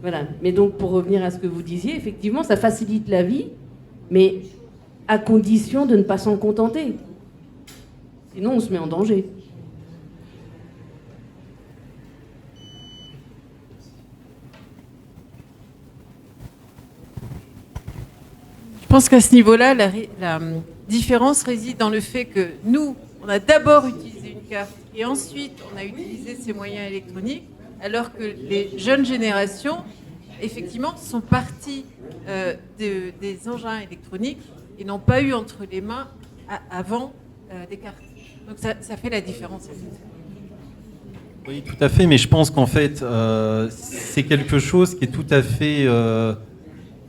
voilà. Mais donc, pour revenir à ce que vous disiez, effectivement, ça facilite la vie, mais à condition de ne pas s'en contenter. Sinon, on se met en danger. Je pense qu'à ce niveau-là, la différence réside dans le fait que nous, on a d'abord utilisé une carte et ensuite on a utilisé ces moyens électroniques, alors que les jeunes générations, effectivement, sont parties des engins électroniques et n'ont pas eu entre les mains avant des cartes. Donc ça fait la différence en fait. Oui, tout à fait, mais je pense qu'en fait, c'est quelque chose qui est tout à fait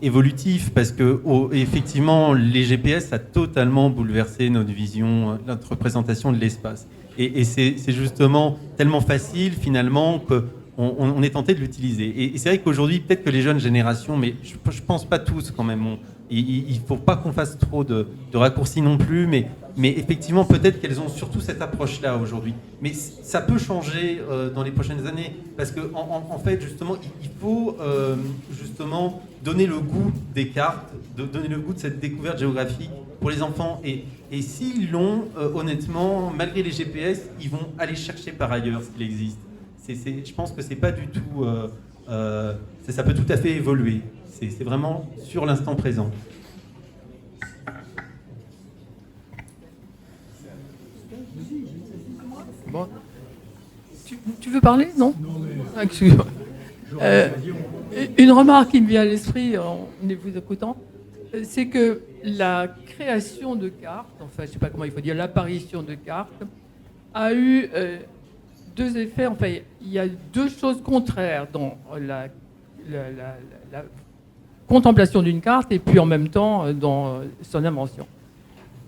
évolutif, parce que effectivement, les GPS a totalement bouleversé notre vision, notre représentation de l'espace. Et c'est justement tellement facile finalement qu'on est tenté de l'utiliser. Et c'est vrai qu'aujourd'hui, peut-être que les jeunes générations, mais je pense pas tous quand même, il ne faut pas qu'on fasse trop de raccourcis non plus, mais effectivement, peut-être qu'elles ont surtout cette approche-là aujourd'hui. Mais ça peut changer dans les prochaines années, parce que en fait, justement, il faut justement donner le goût des cartes, donner le goût de cette découverte géographique pour les enfants. Et s'ils l'ont, honnêtement, malgré les GPS, ils vont aller chercher par ailleurs ce qu'il existe. Je pense que c'est pas du tout... ça peut tout à fait évoluer. C'est vraiment sur l'instant présent. Bon. Tu veux parler? Non, excuse-moi. Une remarque qui me vient à l'esprit en vous écoutant, c'est que la création de cartes, enfin je ne sais pas comment il faut dire, l'apparition de cartes, a eu deux effets. Enfin, il y a deux choses contraires dans la contemplation d'une carte et puis en même temps dans son invention.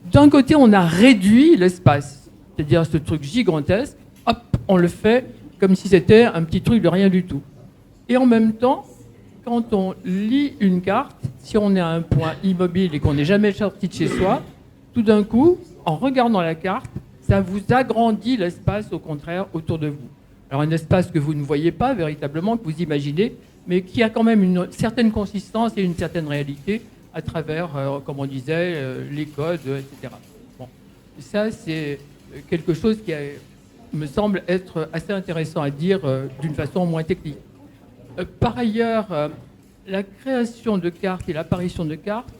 D'un côté, on a réduit l'espace, c'est-à-dire ce truc gigantesque, hop, on le fait comme si c'était un petit truc de rien du tout. Et en même temps, quand on lit une carte, si on est à un point immobile et qu'on n'est jamais sorti de chez soi, tout d'un coup, en regardant la carte, Ça vous agrandit l'espace, au contraire, autour de vous. Alors un espace que vous ne voyez pas véritablement, que vous imaginez, mais qui a quand même une certaine consistance et une certaine réalité à travers, comme on disait, les codes, etc. Bon. Ça, c'est quelque chose qui me semble être assez intéressant à dire d'une façon moins technique. Par ailleurs, la création de cartes et l'apparition de cartes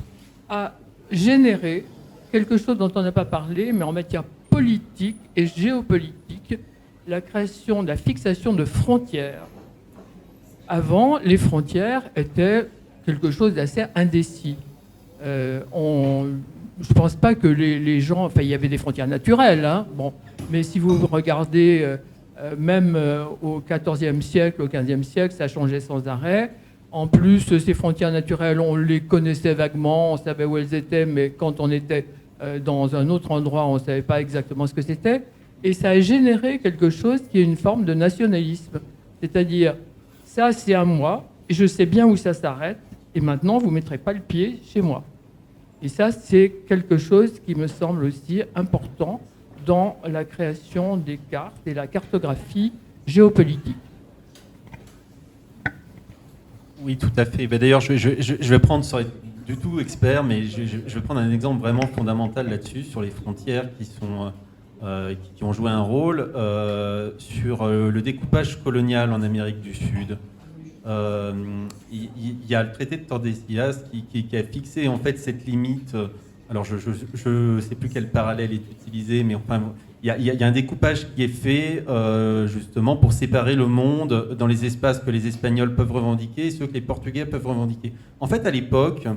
a généré quelque chose dont on n'a pas parlé, mais en matière politique et géopolitique, la création, la fixation de frontières. Avant, les frontières étaient quelque chose d'assez indécis. Je ne pense pas que les gens... Enfin, il y avait des frontières naturelles, hein, bon, mais si vous regardez, même au XIVe siècle, au XVe siècle, ça changeait sans arrêt. En plus, ces frontières naturelles, on les connaissait vaguement, on savait où elles étaient, mais quand on était dans un autre endroit, on ne savait pas exactement ce que c'était. Et ça a généré quelque chose qui est une forme de nationalisme. C'est-à-dire, ça, c'est à moi, et je sais bien où ça s'arrête, et maintenant, vous ne mettrez pas le pied chez moi. Et ça, c'est quelque chose qui me semble aussi important dans la création des cartes et la cartographie géopolitique. Oui, tout à fait. D'ailleurs, je vais prendre, sans être du tout expert, mais je vais prendre un exemple vraiment fondamental là-dessus, sur les frontières qui ont joué un rôle sur le découpage colonial en Amérique du Sud. Il y a le traité de Tordesillas qui a fixé en fait cette limite. Alors je ne sais plus quel parallèle est utilisé, mais enfin il y a un découpage qui est fait justement pour séparer le monde dans les espaces que les Espagnols peuvent revendiquer et ceux que les Portugais peuvent revendiquer. En fait, à l'époque,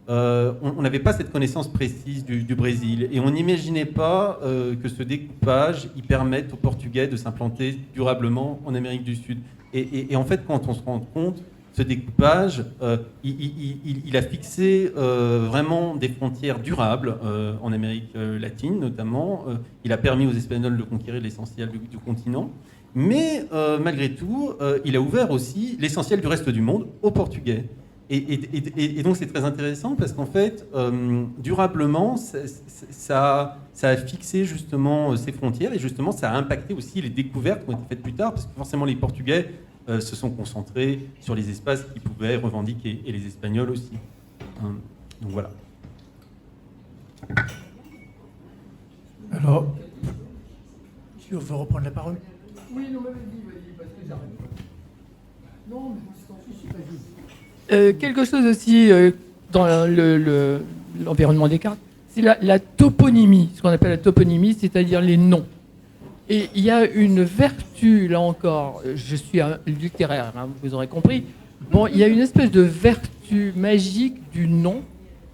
on n'avait pas cette connaissance précise du Brésil et on n'imaginait pas que ce découpage y permette aux Portugais de s'implanter durablement en Amérique du Sud. Et en fait, quand on se rend compte, ce découpage, il a fixé vraiment des frontières durables en Amérique latine notamment. Il a permis aux Espagnols de conquérir l'essentiel du continent. Mais malgré tout, il a ouvert aussi l'essentiel du reste du monde aux Portugais. Et donc c'est très intéressant parce qu'en fait, durablement, ça a fixé justement ces frontières et justement ça a impacté aussi les découvertes qui ont été faites plus tard parce que forcément les Portugais se sont concentrés sur les espaces qu'ils pouvaient revendiquer et les Espagnols aussi. Donc voilà. Alors, tu veux reprendre la parole? Oui, non, vas-y, parce que j'arrête. Non, mais je t'en suis pas dit. Quelque chose aussi dans l'environnement des cartes, c'est la toponymie, ce qu'on appelle la toponymie, c'est-à-dire les noms. Et il y a une vertu, là encore, je suis un littéraire, hein, vous aurez compris, bon, il y a une espèce de vertu magique du nom,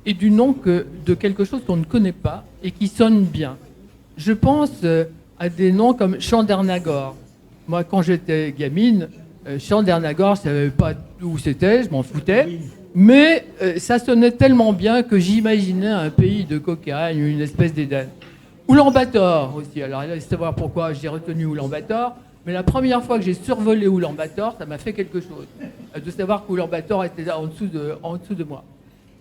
et du nom de quelque chose qu'on ne connaît pas et qui sonne bien. Je pense à des noms comme Chandernagor. Moi, quand j'étais gamine, Chandernagor, je ne savais pas où c'était, je m'en foutais, mais ça sonnait tellement bien que j'imaginais un pays de cocagne, une espèce d'Éden. Oulan-Bator aussi, alors allez savoir pourquoi j'ai retenu Oulan-Bator, mais la première fois que j'ai survolé Oulan-Bator, ça m'a fait quelque chose, de savoir qu'Oulan-Bator était en dessous de moi.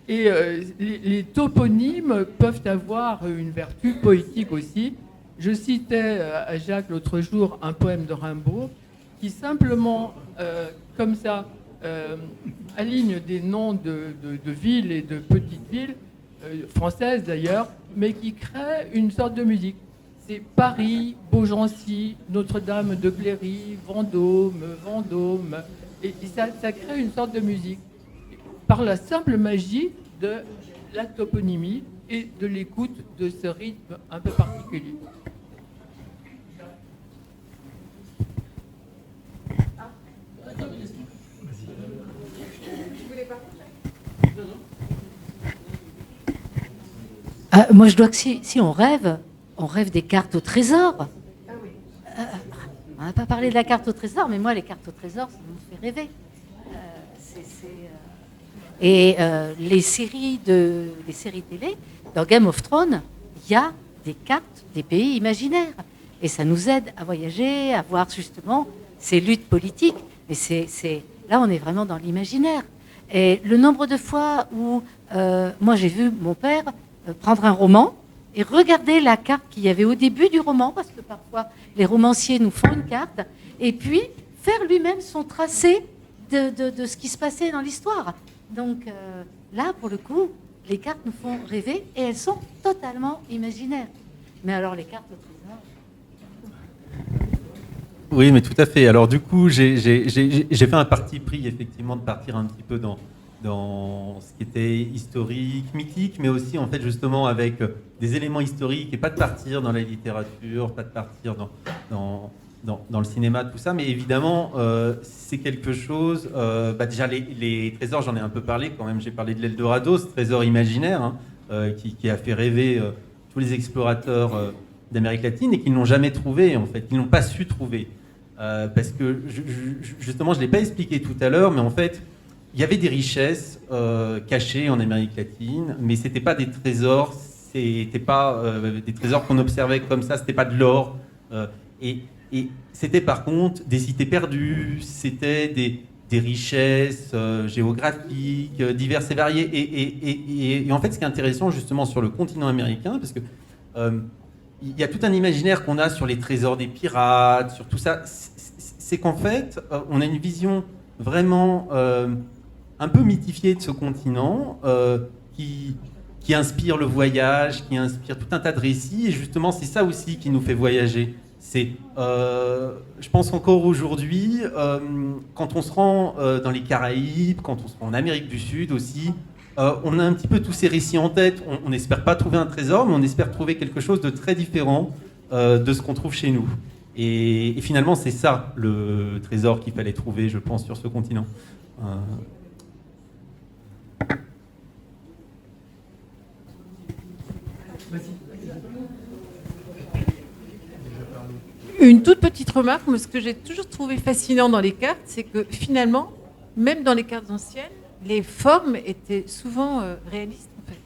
Et les toponymes peuvent avoir une vertu poétique aussi. Je citais à Jacques l'autre jour un poème de Rimbaud qui simplement, comme ça, aligne des noms de villes et de petites villes, françaises d'ailleurs, mais qui crée une sorte de musique. C'est Paris, Beaugency, Notre-Dame de Cléry, Vendôme, et ça crée une sorte de musique. Par la simple magie de la toponymie et de l'écoute de ce rythme un peu particulier. Moi, je dois que si on rêve des cartes au trésor. On n'a pas parlé de la carte au trésor, mais moi, les cartes au trésor, ça me fait rêver. Et les séries télé, dans Game of Thrones, il y a des cartes des pays imaginaires. Et ça nous aide à voyager, à voir justement ces luttes politiques. Mais là, on est vraiment dans l'imaginaire. Et le nombre de fois où moi, j'ai vu mon père prendre un roman et regarder la carte qu'il y avait au début du roman, parce que parfois les romanciers nous font une carte, et puis faire lui-même son tracé de ce qui se passait dans l'histoire. Donc là, pour le coup, les cartes nous font rêver et elles sont totalement imaginaires. Mais alors les cartes au trésor... Oui, mais tout à fait. Alors du coup, j'ai fait un parti pris, effectivement, de partir un petit peu dans ce qui était historique, mythique, mais aussi, en fait, justement, avec des éléments historiques, et pas de partir dans la littérature, pas de partir dans le cinéma, tout ça. Mais évidemment, c'est quelque chose... déjà, les trésors, j'en ai un peu parlé quand même. J'ai parlé de l'Eldorado, ce trésor imaginaire, hein, qui a fait rêver tous les explorateurs d'Amérique latine et qu'ils n'ont jamais trouvé, en fait. Ils n'ont pas su trouver. Parce que, justement, je ne l'ai pas expliqué tout à l'heure, mais en fait, il y avait des richesses cachées en Amérique latine, mais ce n'était pas des trésors, c'était pas des trésors qu'on observait comme ça, ce n'était pas de l'or. Et c'était par contre des cités perdues, c'était des richesses géographiques diverses et variées. Et en fait, ce qui est intéressant justement sur le continent américain, parce que il y a tout un imaginaire qu'on a sur les trésors des pirates, sur tout ça, c'est qu'en fait, on a une vision vraiment un peu mythifiée de ce continent qui inspire le voyage, qui inspire tout un tas de récits, et justement, c'est ça aussi qui nous fait voyager. C'est, je pense encore aujourd'hui, quand on se rend dans les Caraïbes, quand on se rend en Amérique du Sud aussi, on a un petit peu tous ces récits en tête. On n'espère pas trouver un trésor, mais on espère trouver quelque chose de très différent de ce qu'on trouve chez nous. Et finalement, c'est ça le trésor qu'il fallait trouver, je pense, sur ce continent. Une toute petite remarque, mais ce que j'ai toujours trouvé fascinant dans les cartes, c'est que finalement, même dans les cartes anciennes, les formes étaient souvent réalistes, en fait.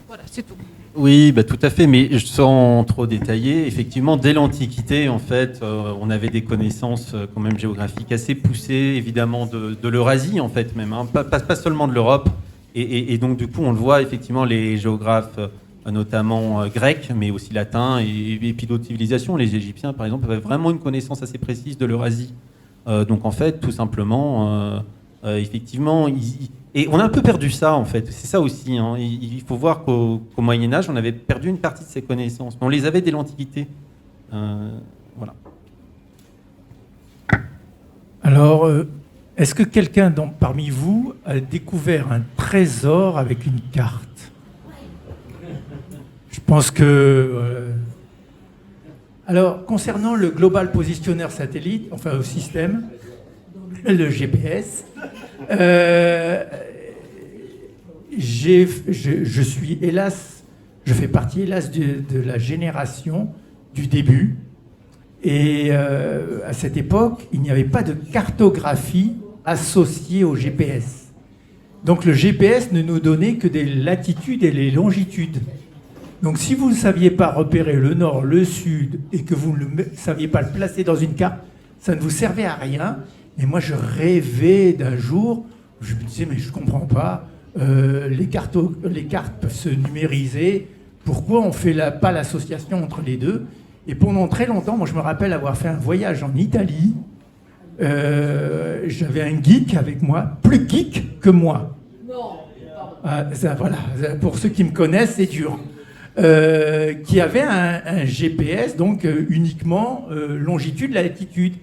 Voilà, c'est tout. Oui, tout à fait, mais sans trop détailler, effectivement, dès l'Antiquité, en fait, on avait des connaissances quand même géographiques assez poussées, évidemment, de l'Eurasie, en fait, même, hein, pas seulement de l'Europe. Et donc, du coup, on le voit, effectivement, les géographes, notamment grecs, mais aussi latins, et puis d'autres civilisations, les Égyptiens, par exemple, avaient vraiment une connaissance assez précise de l'Eurasie. Donc, en fait, tout simplement, effectivement... Et on a un peu perdu ça, en fait. C'est ça aussi. Hein. Il faut voir qu'au Moyen-Âge, on avait perdu une partie de ces connaissances. On les avait dès l'Antiquité. Voilà. Alors, est-ce que quelqu'un parmi vous a découvert un trésor avec une carte? Je pense que... Alors, concernant le Global Positioner Satellite, enfin au système, le GPS... je suis hélas, je fais partie hélas de la génération du début, et à cette époque, il n'y avait pas de cartographie associée au GPS. Donc le GPS ne nous donnait que des latitudes et les longitudes. Donc si vous ne saviez pas repérer le nord, le sud, et que vous ne saviez pas le placer dans une carte, ça ne vous servait à rien. Et moi, je rêvais d'un jour, je me disais, mais je ne comprends pas, les cartes peuvent se numériser, pourquoi on ne fait pas l'association entre les deux? Et pendant très longtemps, moi je me rappelle avoir fait un voyage en Italie, j'avais un geek avec moi, plus geek que moi. Non. Voilà, pour ceux qui me connaissent, c'est dur. Qui avait un GPS, donc uniquement longitude, latitude.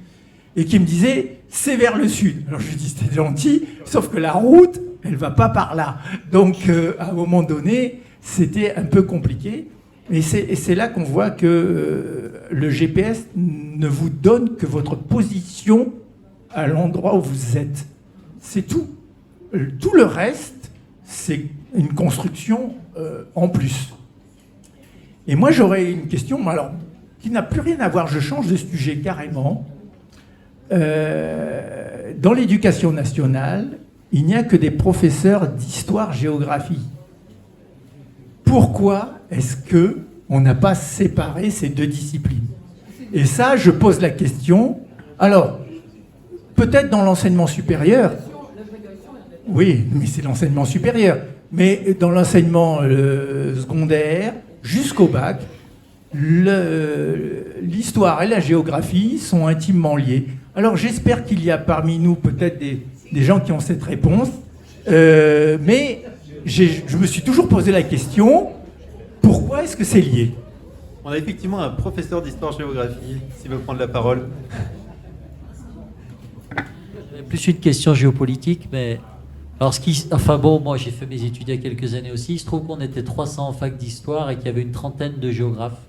Et qui me disait, c'est vers le sud. Alors je lui dis, c'était gentil, sauf que la route, elle ne va pas par là. Donc, à un moment donné, c'était un peu compliqué. Et c'est là qu'on voit que le GPS ne vous donne que votre position à l'endroit où vous êtes. C'est tout. Tout le reste, c'est une construction en plus. Et moi, j'aurais une question, alors, qui n'a plus rien à voir, je change de sujet carrément. Dans l'éducation nationale, il n'y a que des professeurs d'histoire-géographie. Pourquoi est-ce qu'on n'a pas séparé ces deux disciplines? Et ça, je pose la question. Alors, peut-être dans l'enseignement supérieur. Oui, mais c'est l'enseignement supérieur. Mais dans l'enseignement secondaire, jusqu'au bac, l'histoire et la géographie sont intimement liées. Alors j'espère qu'il y a parmi nous peut-être des gens qui ont cette réponse, mais je me suis toujours posé la question, pourquoi est-ce que c'est lié ? On a effectivement un professeur d'histoire-géographie, s'il veut prendre la parole. Plus une question géopolitique, mais... Alors, moi j'ai fait mes études il y a quelques années aussi. Il se trouve qu'on était 300 en fac d'histoire et qu'il y avait une trentaine de géographes.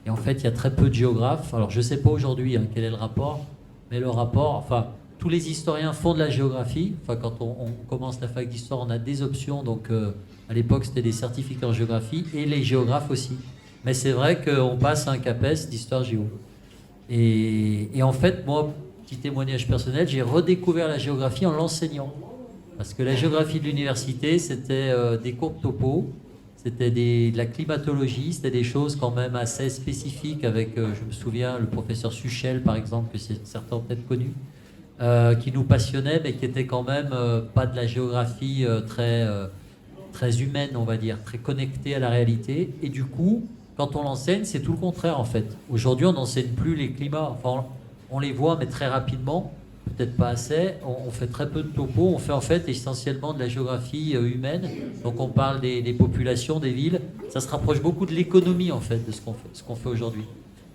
Et en fait, il y a très peu de géographes. Alors, je ne sais pas aujourd'hui quel est le rapport, mais le rapport, tous les historiens font de la géographie. Quand on commence la fac d'histoire, on a des options. Donc, à l'époque, c'était des certificats en géographie et les géographes aussi. Mais c'est vrai qu'on passe à un CAPES d'histoire géo. Et en fait, moi, petit témoignage personnel, j'ai redécouvert la géographie en l'enseignant. Parce que la géographie de l'université, c'était des courbes topo, c'était de la climatologie, c'était des choses quand même assez spécifiques avec, je me souviens, le professeur Suchel, par exemple, que certains ont peut-être connu, qui nous passionnait, mais qui était quand même pas de la géographie très humaine, on va dire, très connectée à la réalité. Et du coup, quand on l'enseigne, c'est tout le contraire, en fait. Aujourd'hui, on n'enseigne plus les climats. Enfin, on les voit, mais très rapidement. Peut-être pas assez, on fait très peu de topo, on fait en fait essentiellement de la géographie humaine, donc on parle des populations, des villes, ça se rapproche beaucoup de l'économie en fait, de ce qu'on fait aujourd'hui.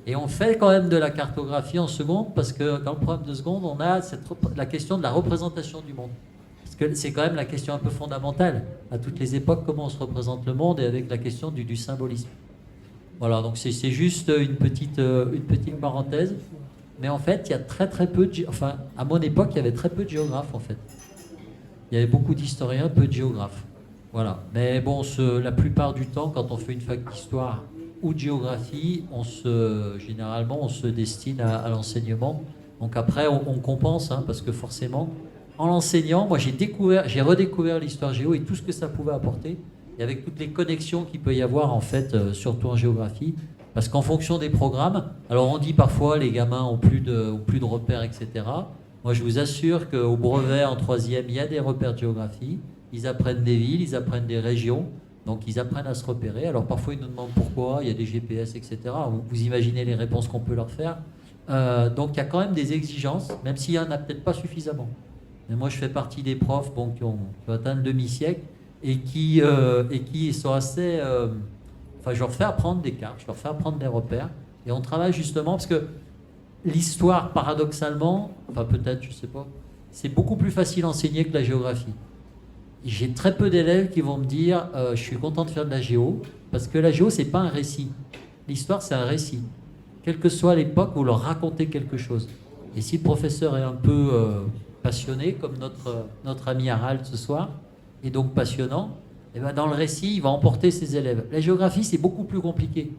Et on fait quand même de la cartographie en seconde, parce que dans le programme de seconde, on a la question de la représentation du monde. Parce que c'est quand même la question un peu fondamentale, à toutes les époques, comment on se représente le monde, et avec la question du symbolisme. Voilà, donc c'est juste une petite parenthèse. Mais en fait, il y a très peu de... à mon époque, il y avait très peu de géographes, en fait. Il y avait beaucoup d'historiens, peu de géographes. Voilà. Mais bon, la plupart du temps, quand on fait une fac d'histoire ou de géographie, généralement, on se destine à l'enseignement. Donc après, on compense, parce que forcément, en l'enseignant, moi, j'ai redécouvert l'histoire géo et tout ce que ça pouvait apporter, et avec toutes les connexions qu'il peut y avoir, en fait, surtout en géographie. Parce qu'en fonction des programmes, alors on dit parfois les gamins ont plus de repères, etc. Moi, je vous assure qu'au brevet, en troisième, il y a des repères de géographie. Ils apprennent des villes, ils apprennent des régions. Donc, ils apprennent à se repérer. Alors, parfois, ils nous demandent pourquoi. Il y a des GPS, etc. Vous imaginez les réponses qu'on peut leur faire. Donc, il y a quand même des exigences, même s'il n'y en a peut-être pas suffisamment. Mais moi, je fais partie des profs qui ont atteint le demi-siècle et qui sont assez... je leur fais apprendre des cartes, je leur fais apprendre des repères. Et on travaille justement parce que l'histoire, paradoxalement, peut-être, je sais pas, c'est beaucoup plus facile à enseigner que la géographie. J'ai très peu d'élèves qui vont me dire je suis content de faire de la géo, parce que la géo, c'est pas un récit. L'histoire, c'est un récit. Quelle que soit l'époque, vous leur racontez quelque chose. Et si le professeur est un peu passionné, comme notre ami Harald ce soir, et donc passionnant, et dans le récit, il va emporter ses élèves. La géographie, c'est beaucoup plus compliqué.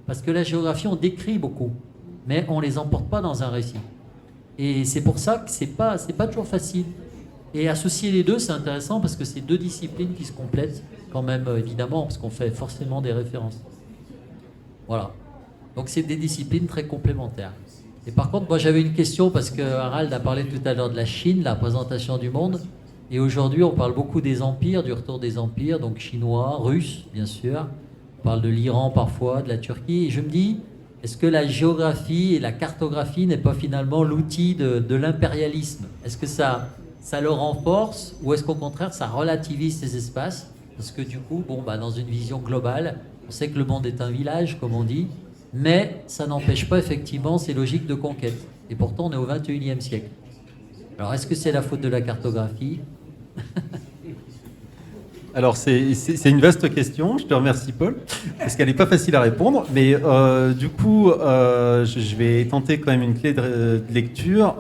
Parce que la géographie, on décrit beaucoup, mais on ne les emporte pas dans un récit. Et c'est pour ça que c'est pas toujours facile. Et associer les deux, c'est intéressant parce que c'est deux disciplines qui se complètent, quand même, évidemment, parce qu'on fait forcément des références. Voilà. Donc c'est des disciplines très complémentaires. Et par contre, moi j'avais une question, parce que Harald a parlé tout à l'heure de la Chine, la représentation du monde. Et aujourd'hui, on parle beaucoup des empires, du retour des empires, donc chinois, russes, bien sûr. On parle de l'Iran parfois, de la Turquie. Et je me dis, est-ce que la géographie et la cartographie n'est pas finalement l'outil de l'impérialisme ? Est-ce que ça le renforce, ou est-ce qu'au contraire, ça relativise ces espaces ? Parce que du coup, dans une vision globale, on sait que le monde est un village, comme on dit, mais ça n'empêche pas effectivement ces logiques de conquête. Et pourtant, on est au XXIe siècle. Alors, est-ce que c'est la faute de la cartographie ? Alors, c'est une vaste question. Je te remercie, Paul, parce qu'elle n'est pas facile à répondre. Mais du coup, je vais tenter quand même une clé de lecture.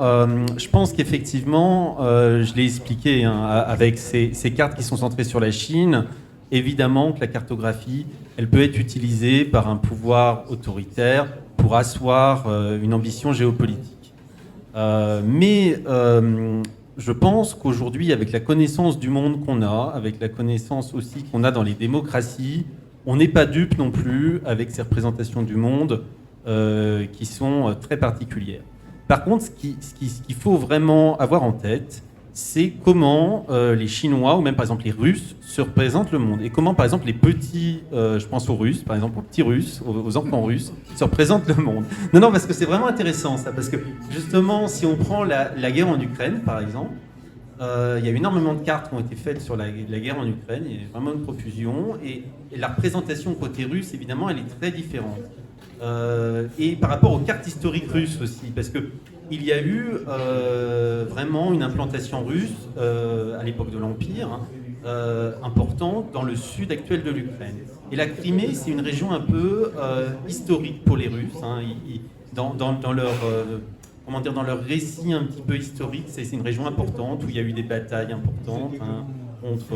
Je pense qu'effectivement, je l'ai expliqué avec ces cartes qui sont centrées sur la Chine. Évidemment que la cartographie, elle peut être utilisée par un pouvoir autoritaire pour asseoir une ambition géopolitique. Mais je pense qu'aujourd'hui, avec la connaissance du monde qu'on a, avec la connaissance aussi qu'on a dans les démocraties, on n'est pas dupe non plus avec ces représentations du monde qui sont très particulières. Par contre, ce qu'il faut vraiment avoir en tête, c'est comment les Chinois, ou même par exemple les Russes, se représentent le monde. Et comment par exemple les petits, je pense aux Russes, par exemple aux petits Russes, aux enfants russes, se représentent le monde. Non, parce que c'est vraiment intéressant ça, parce que justement, si on prend la guerre en Ukraine, par exemple, il y a énormément de cartes qui ont été faites sur la guerre en Ukraine, il y a vraiment une profusion, et la représentation côté russe, évidemment, elle est très différente. Et par rapport aux cartes historiques russes aussi, parce que il y a eu vraiment une implantation russe à l'époque de l'Empire importante dans le sud actuel de l'Ukraine. Et la Crimée, c'est une région un peu historique pour les Russes. Dans leur dans leur récit un petit peu historique, c'est une région importante où il y a eu des batailles importantes contre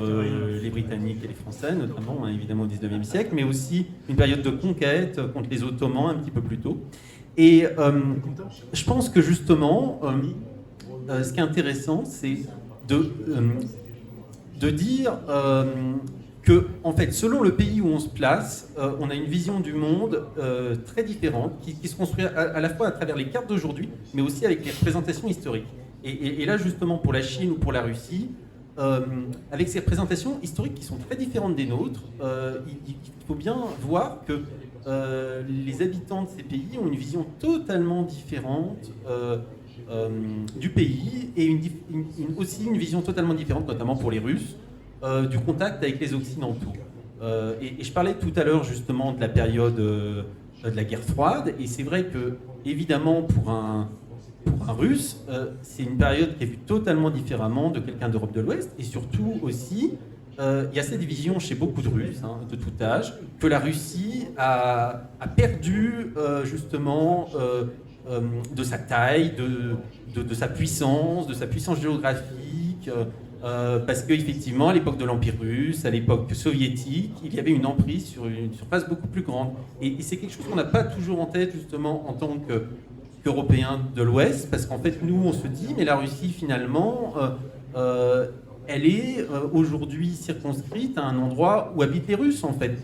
les Britanniques et les Français, notamment évidemment au XIXe siècle, mais aussi une période de conquête contre les Ottomans un petit peu plus tôt. Et je pense que justement, ce qui est intéressant, c'est de dire que, en fait, selon le pays où on se place, on a une vision du monde très différente, qui se construit à la fois à travers les cartes d'aujourd'hui, mais aussi avec les représentations historiques. Et là, justement, pour la Chine ou pour la Russie, avec ces représentations historiques qui sont très différentes des nôtres, il faut bien voir que les habitants de ces pays ont une vision totalement différente du pays et aussi une vision totalement différente, notamment pour les Russes, du contact avec les Occidentaux. Et je parlais tout à l'heure justement de la période de la guerre froide, et c'est vrai que, évidemment, pour un Russe, c'est une période qui est vue totalement différemment de quelqu'un d'Europe de l'Ouest, et surtout aussi, il y a cette division chez beaucoup de Russes, de tout âge, que la Russie a perdu justement de sa taille, de sa puissance géographique, parce qu'effectivement, à l'époque de l'Empire russe, à l'époque soviétique, il y avait une emprise sur une surface beaucoup plus grande. Et c'est quelque chose qu'on n'a pas toujours en tête, justement, en tant qu'Européens de l'Ouest, parce qu'en fait, nous, on se dit, mais la Russie, finalement, elle est aujourd'hui circonscrite à un endroit où habitent les Russes, en fait.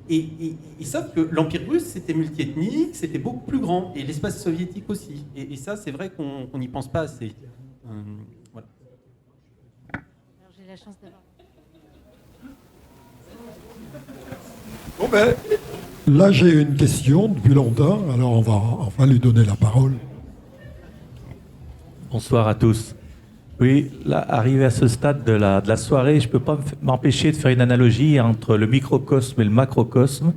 Et sauf que l'Empire russe, c'était multiethnique, c'était beaucoup plus grand, et l'espace soviétique aussi. Et ça, c'est vrai qu'on n'y pense pas assez. Voilà. Alors, j'ai la chance d'avoir... Bon ben, là j'ai une question depuis longtemps, alors on va enfin lui donner la parole. Bonsoir à tous. Oui, là, arrivé à ce stade de la soirée, je ne peux pas m'empêcher de faire une analogie entre le microcosme et le macrocosme,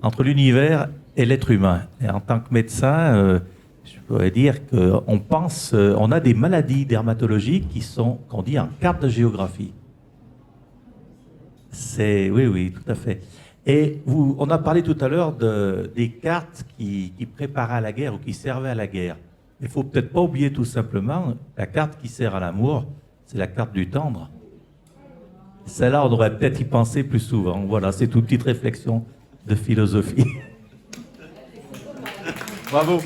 entre l'univers et l'être humain. Et en tant que médecin, je pourrais dire on a des maladies dermatologiques qu'on dit en carte de géographie. Oui, tout à fait. Et on a parlé tout à l'heure des cartes qui préparaient à la guerre ou qui servaient à la guerre. Il ne faut peut-être pas oublier tout simplement, la carte qui sert à l'amour, c'est la carte du tendre. Celle-là, on devrait peut-être y penser plus souvent. Voilà, c'est toute petite réflexion de philosophie. Bravo.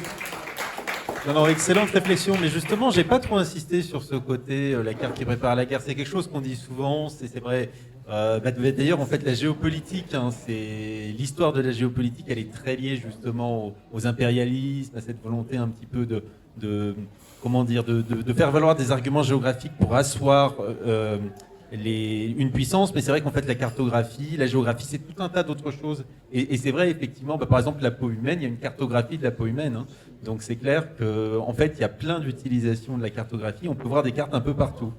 Non, excellente réflexion, mais justement, j'ai pas trop insisté sur ce côté, la carte qui prépare à la guerre. C'est quelque chose qu'on dit souvent, c'est vrai. D'ailleurs, en fait, la géopolitique, c'est l'histoire de la géopolitique, elle est très liée justement aux impérialismes, à cette volonté un petit peu de faire valoir des arguments géographiques pour asseoir une puissance. Mais c'est vrai qu'en fait, la cartographie, la géographie, c'est tout un tas d'autres choses. Et c'est vrai, effectivement, par exemple, la peau humaine, il y a une cartographie de la peau humaine. Donc c'est clair qu'en fait, il y a plein d'utilisations de la cartographie. On peut voir des cartes un peu partout,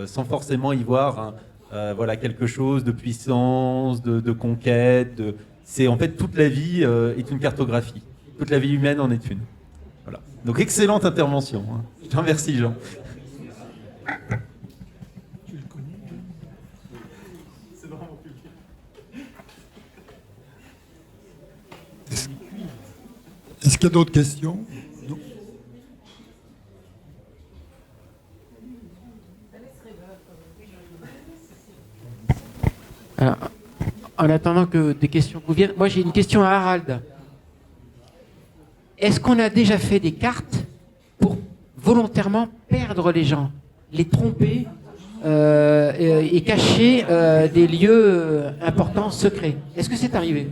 sans forcément y voir quelque chose de puissance, de conquête. C'est en fait toute la vie est une cartographie. Toute la vie humaine en est une. Voilà. Donc excellente intervention. Je te remercie, Jean. C'est vraiment public. Est-ce qu'il y a d'autres questions? Non. Alors, en attendant que des questions vous viennent, moi j'ai une question à Harald. Est-ce qu'on a déjà fait des cartes pour volontairement perdre les gens, les tromper et cacher des lieux importants, secrets? Est-ce que c'est arrivé?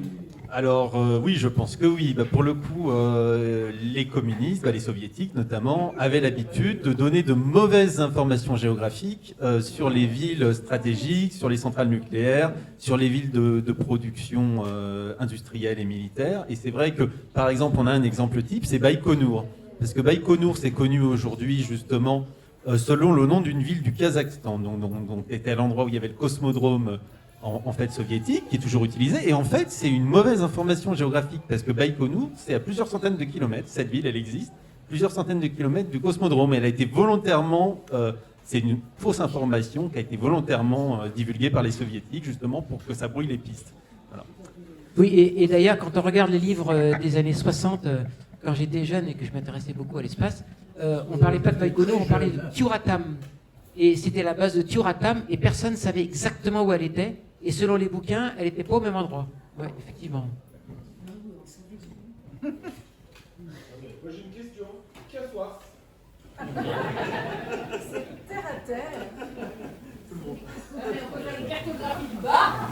Alors oui, je pense que oui. Pour le coup, les communistes, les soviétiques notamment, avaient l'habitude de donner de mauvaises informations géographiques sur les villes stratégiques, sur les centrales nucléaires, sur les villes de production industrielle et militaire. Et c'est vrai que, par exemple, on a un exemple type, c'est Baïkonour. Parce que Baïkonour, c'est connu aujourd'hui justement selon le nom d'une ville du Kazakhstan. Donc était l'endroit où il y avait le cosmodrome en fait soviétique, qui est toujours utilisé, et en fait c'est une mauvaise information géographique, parce que Baïkonour, c'est à plusieurs centaines de kilomètres, cette ville elle existe, plusieurs centaines de kilomètres du cosmodrome, elle a été volontairement, c'est une fausse information qui a été volontairement divulguée par les soviétiques, justement pour que ça brouille les pistes. Voilà. Oui, et d'ailleurs, quand on regarde les livres des années 60, quand j'étais jeune et que je m'intéressais beaucoup à l'espace, on parlait pas de Baïkonour, on parlait de Turatam. Et c'était la base de Turatam, et personne ne savait exactement où elle était. Et selon les bouquins, elle n'était pas au même endroit. Oui, effectivement. Moi j'ai une question. Qui a soif? C'est terre à terre. Tout le monde. On peut faire une cartographie du bar.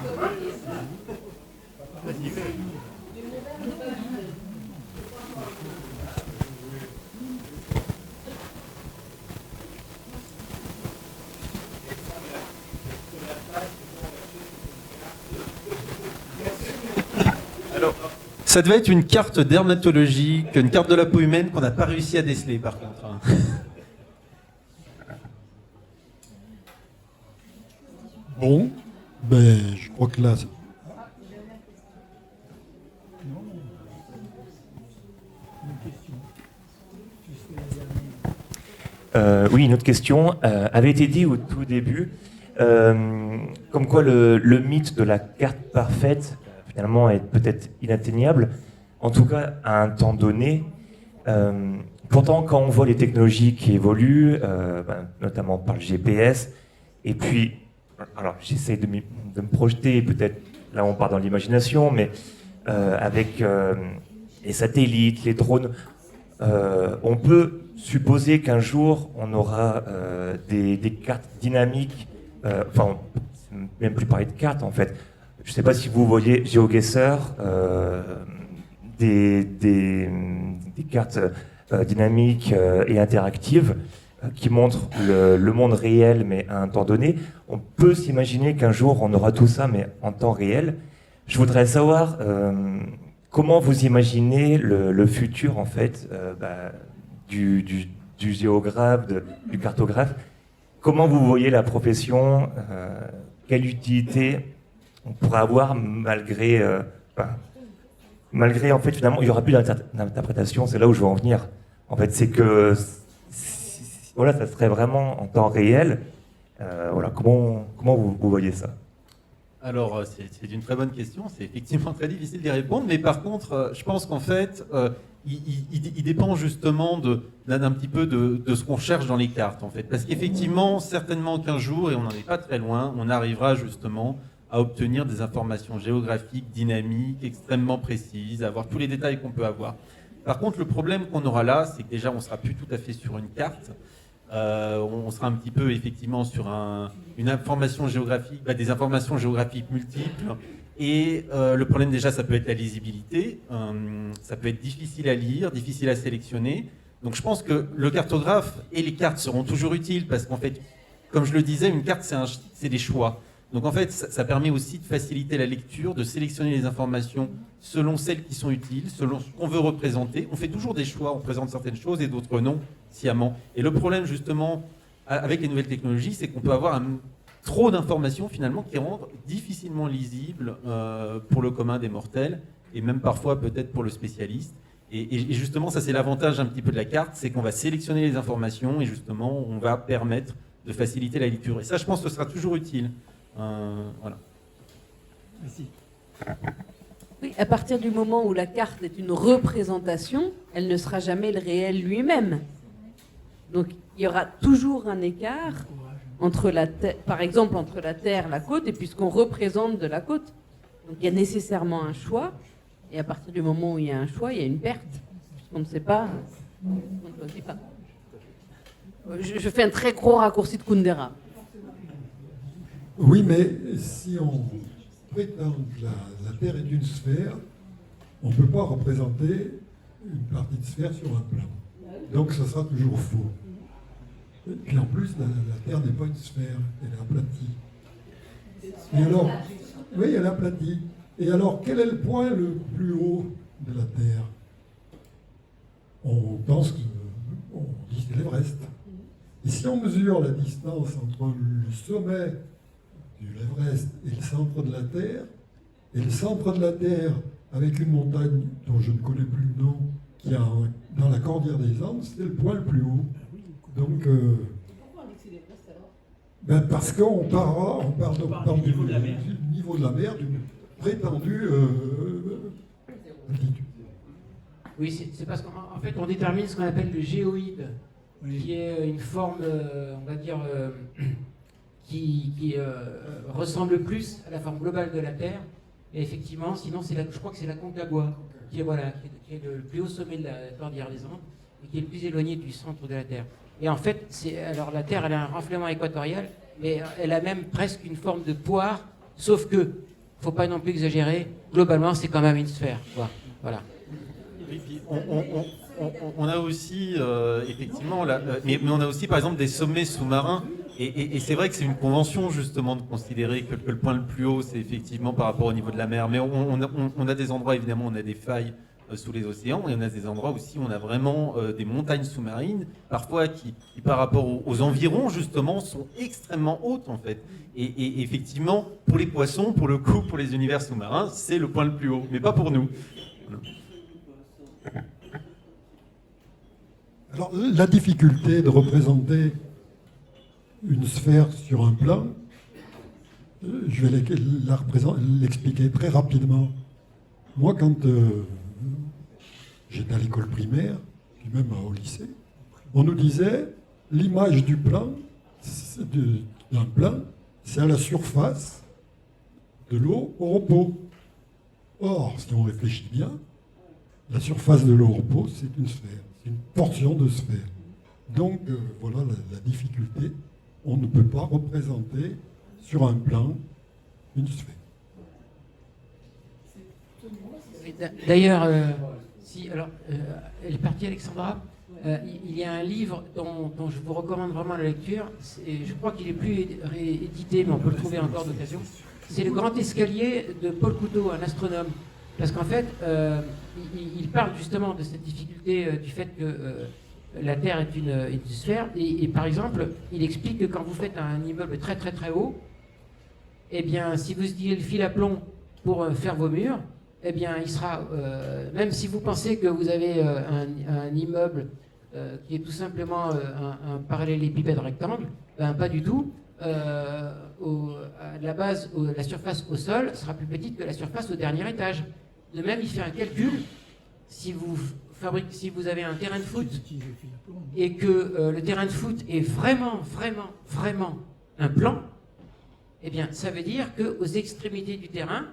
Alors, ça devait être une carte dermatologique, une carte de la peau humaine qu'on n'a pas réussi à déceler par contre. Bon, ben, je crois que là... Oui, une autre question avait été dit au tout début, comme quoi le mythe de la carte parfaite finalement est peut-être inatteignable, en tout cas à un temps donné. Pourtant, quand on voit les technologies qui évoluent, notamment par le GPS, et puis, alors j'essaie de me projeter, peut-être là on part dans l'imagination, mais avec les satellites, les drones, on peut supposer qu'un jour on aura des cartes dynamiques, enfin, même plus parler de cartes en fait. Je ne sais pas si vous voyez GeoGuessr, des cartes dynamiques et interactives qui montrent le monde réel mais à un temps donné. On peut s'imaginer qu'un jour on aura tout ça mais en temps réel. Je voudrais savoir comment vous imaginez le futur en fait du géographe, du cartographe. Comment vous voyez la profession, quelle utilité on pourrait avoir malgré en fait finalement il n'y aura plus d'interprétation. C'est là où je veux en venir. En fait, c'est que voilà, ça serait vraiment en temps réel. Voilà, comment vous voyez ça? Alors, c'est une très bonne question. C'est effectivement très difficile d'y répondre, mais par contre, je pense qu'en fait, il dépend justement d'un petit peu de ce qu'on cherche dans les cartes, en fait. Parce qu'effectivement, certainement qu'un jour, et on n'en est pas très loin, on arrivera justement à obtenir des informations géographiques, dynamiques, extrêmement précises, à avoir tous les détails qu'on peut avoir. Par contre, le problème qu'on aura là, c'est que déjà, on ne sera plus tout à fait sur une carte. On sera un petit peu effectivement sur une information géographique, des informations géographiques multiples. Et le problème déjà, ça peut être la lisibilité. Ça peut être difficile à lire, difficile à sélectionner. Donc je pense que le cartographe et les cartes seront toujours utiles parce qu'en fait, comme je le disais, une carte, c'est des choix. Donc en fait, ça permet aussi de faciliter la lecture, de sélectionner les informations selon celles qui sont utiles, selon ce qu'on veut représenter. On fait toujours des choix, on présente certaines choses et d'autres non, sciemment. Et le problème justement avec les nouvelles technologies, c'est qu'on peut avoir trop d'informations finalement qui rendent difficilement lisibles pour le commun des mortels et même parfois peut-être pour le spécialiste. Et justement, ça c'est l'avantage un petit peu de la carte, c'est qu'on va sélectionner les informations et justement on va permettre de faciliter la lecture. Et ça, je pense que ce sera toujours utile. Voilà. Merci. Oui, à partir du moment où la carte est une représentation, elle ne sera jamais le réel lui-même. Donc il y aura toujours un écart entre par exemple entre la terre, la côte, et puis ce qu'on représente de la côte. Donc il y a nécessairement un choix, et à partir du moment où il y a un choix, il y a une perte. Puisqu'on ne sait pas, on ne choisit pas. Je fais un très gros raccourci de Kundera. Oui, mais si on prétend que la Terre est une sphère, on ne peut pas représenter une partie de sphère sur un plan. Donc ça sera toujours faux. Et puis en plus, la Terre n'est pas une sphère, elle est aplatie. Et alors, oui, elle est aplatie. Et alors, quel est le point le plus haut de la Terre? On pense on dit c'est l'Everest. Et si on mesure la distance entre le sommet de l'Everest et le centre de la Terre, et le centre de la Terre avec une montagne dont je ne connais plus le nom, qui est dans la cordillère des Andes, c'est le point le plus haut. Donc, Pourquoi on dit que c'est l'Everest alors? parce qu'on parle du niveau de la mer, d'une prétendue altitude. Oui, c'est parce qu'en fait, on détermine ce qu'on appelle le géoïde, qui est une forme, on va dire, qui ressemble plus à la forme globale de la Terre. Et effectivement, sinon, je crois que c'est la Concagua, qui est le plus haut sommet de la cordillère des Andes, et qui est le plus éloigné du centre de la Terre. Et en fait, alors la Terre, elle a un renflement équatorial, mais elle a même presque une forme de poire, sauf que, faut pas non plus exagérer, globalement, c'est quand même une sphère, quoi. Voilà. Oui, puis on a aussi, effectivement, mais on a aussi, par exemple, des sommets sous-marins. Et c'est vrai que c'est une convention, justement, de considérer que le point le plus haut, c'est effectivement par rapport au niveau de la mer. Mais on a des endroits, évidemment, on a des failles sous les océans, et on a des endroits aussi où on a vraiment des montagnes sous-marines, parfois qui, par rapport aux environs, justement, sont extrêmement hautes, en fait. Et effectivement, pour les poissons, pour le coup, pour les univers sous-marins, c'est le point le plus haut, mais pas pour nous. Alors, la difficulté de représenter une sphère sur un plan, je vais l'expliquer très rapidement. Moi, quand j'étais à l'école primaire, puis même au lycée, on nous disait l'image du plan, d'un plan, c'est à la surface de l'eau au repos. Or, si on réfléchit bien, la surface de l'eau au repos, c'est une sphère, c'est une portion de sphère. Donc, voilà la difficulté. On ne peut pas représenter sur un plan une sphère. D'ailleurs, elle est partie, Alexandra. Il y a un livre dont je vous recommande vraiment la lecture. Je crois qu'il est plus réédité, mais on peut le trouver encore d'occasion. C'est Le Grand Escalier de Paul Couteau, un astronome. Parce qu'en fait, il parle justement de cette difficulté du fait que la Terre est une sphère. Et par exemple, il explique que quand vous faites un immeuble très très très haut, eh bien, si vous utilisez le fil à plomb pour faire vos murs, eh bien, il sera, même si vous pensez que vous avez un immeuble qui est tout simplement un parallélépipède rectangle, ben, pas du tout. À la base, la surface au sol sera plus petite que la surface au dernier étage. De même, il fait un calcul. Si vous avez un terrain de foot et que le terrain de foot est vraiment un plan, eh bien, ça veut dire qu'aux extrémités du terrain,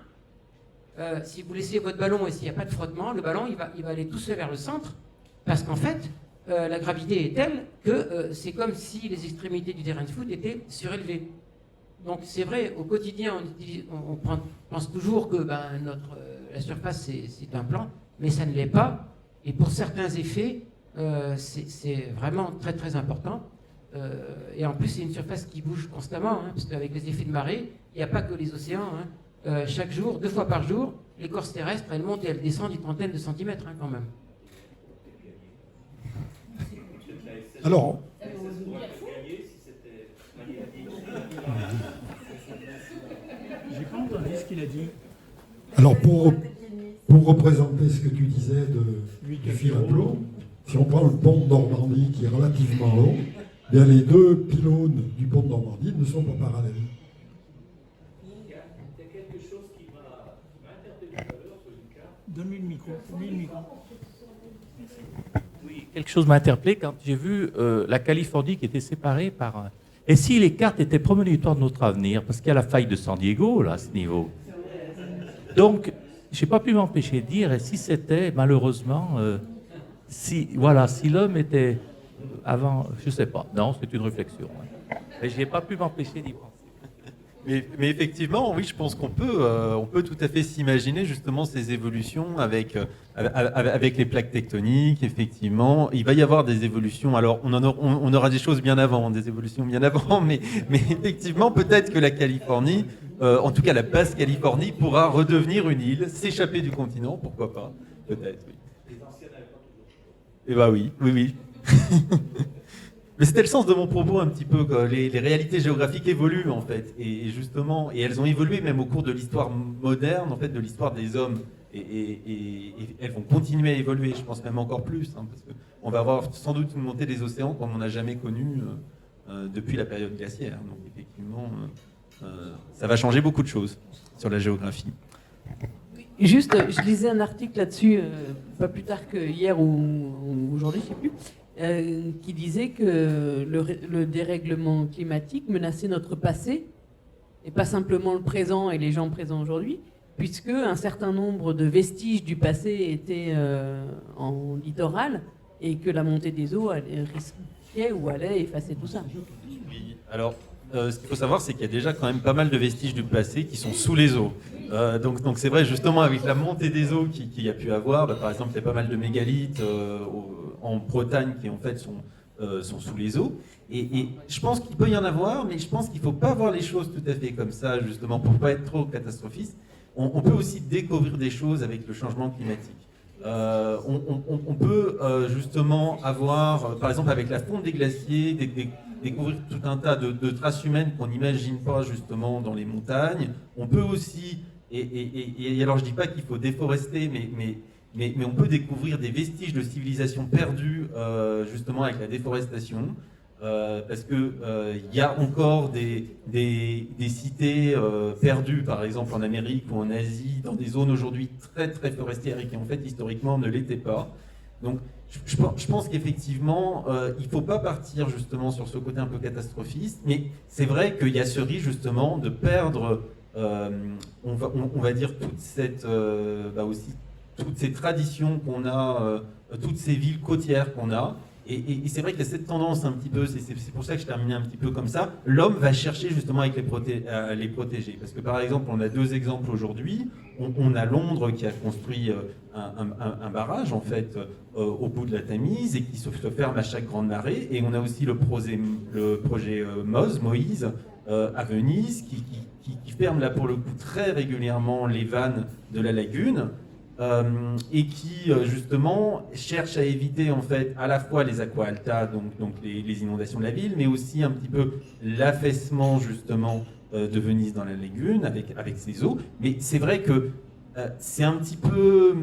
si vous laissez votre ballon et s'il n'y a pas de frottement, le ballon il va aller tout seul vers le centre, parce qu'en fait, la gravité est telle que c'est comme si les extrémités du terrain de foot étaient surélevées. Donc c'est vrai, au quotidien, on pense toujours que la surface c'est un plan, mais ça ne l'est pas. Et pour certains effets, c'est vraiment très très important. Et en plus, c'est une surface qui bouge constamment, hein, parce qu'avec les effets de marée, il n'y a pas que les océans. Hein. Chaque jour, 2 fois par jour, l'écorce terrestre, elle monte et elle descend d'une trentaine de centimètres, hein, quand même. Alors, j'ai pas entendu ce qu'il a dit. Alors, pour représenter ce que tu disais du fil à plomb, si on prend le pont de Normandie qui est relativement haut, bien les 2 pylônes du pont de Normandie ne sont pas parallèles. Il y a quelque chose qui m'a interpellé tout à l'heure sur une carte. Donne-lui le micro. Oui, quelque chose m'a interpellé quand j'ai vu la Californie qui était séparée par... Et si les cartes étaient prémonitoires de notre avenir, parce qu'il y a la faille de San Diego, là, à ce niveau. Donc, je n'ai pas pu m'empêcher de dire, et si c'était, malheureusement, si l'homme était avant, je ne sais pas, non, c'est une réflexion. Hein. Mais je n'ai pas pu m'empêcher d'y penser. Mais effectivement, oui, je pense qu'on peut, on peut tout à fait s'imaginer justement ces évolutions avec les plaques tectoniques. Effectivement, il va y avoir des évolutions. Alors, on aura des choses bien avant, des évolutions bien avant, mais effectivement, peut-être que la Californie, en tout cas la basse Californie, pourra redevenir une île, s'échapper du continent, pourquoi pas, peut-être. Oui. Eh ben oui, oui, oui. Mais c'était le sens de mon propos un petit peu, que les réalités géographiques évoluent en fait, et justement, et elles ont évolué même au cours de l'histoire moderne, en fait, de l'histoire des hommes, et elles vont continuer à évoluer, je pense même encore plus, hein, parce qu'on va avoir sans doute une montée des océans comme on n'a jamais connu depuis la période glaciaire. Donc effectivement, ça va changer beaucoup de choses sur la géographie. Juste, je lisais un article là-dessus, pas plus tard que hier ou aujourd'hui, je ne sais plus, qui disait que le dérèglement climatique menaçait notre passé, et pas simplement le présent et les gens présents aujourd'hui, puisque un certain nombre de vestiges du passé étaient en littoral, et que la montée des eaux risquait ou allait effacer tout ça. Oui, alors, ce qu'il faut savoir, c'est qu'il y a déjà quand même pas mal de vestiges du passé qui sont sous les eaux. Donc c'est vrai, justement, avec la montée des eaux qu'il y a pu avoir, par exemple, il y a pas mal de mégalithes en Bretagne qui, en fait, sont sous les eaux. Et je pense qu'il peut y en avoir, mais je pense qu'il ne faut pas voir les choses tout à fait comme ça, justement, pour ne pas être trop catastrophiste. On peut aussi découvrir des choses avec le changement climatique. On peut justement avoir, par exemple, avec la fonte des glaciers, découvrir tout un tas de traces humaines qu'on n'imagine pas justement dans les montagnes. On peut aussi, et alors je dis pas qu'il faut déforester, mais on peut découvrir des vestiges de civilisation perdues justement avec la déforestation. Parce que y a encore des cités perdues, par exemple en Amérique ou en Asie, dans des zones aujourd'hui très très forestières et qui en fait historiquement ne l'étaient pas. Donc je pense qu'effectivement il ne faut pas partir justement sur ce côté un peu catastrophiste, mais c'est vrai qu'il y a ce risque justement de perdre, on va dire aussi toutes ces traditions qu'on a, toutes ces villes côtières qu'on a. Et c'est vrai qu'il y a cette tendance un petit peu, c'est pour ça que je terminais un petit peu comme ça, l'homme va chercher justement à les protéger. Parce que par exemple, on a deux exemples aujourd'hui. On a Londres qui a construit un barrage en fait au bout de la Tamise et qui se ferme à chaque grande marée. Et on a aussi le projet Moïse à Venise qui ferme là pour le coup très régulièrement les vannes de la lagune. Et qui justement cherche à éviter en fait à la fois les aqua alta, donc les inondations de la ville, mais aussi un petit peu l'affaissement justement de Venise dans la lagune avec ses eaux. Mais c'est vrai que c'est un petit peu...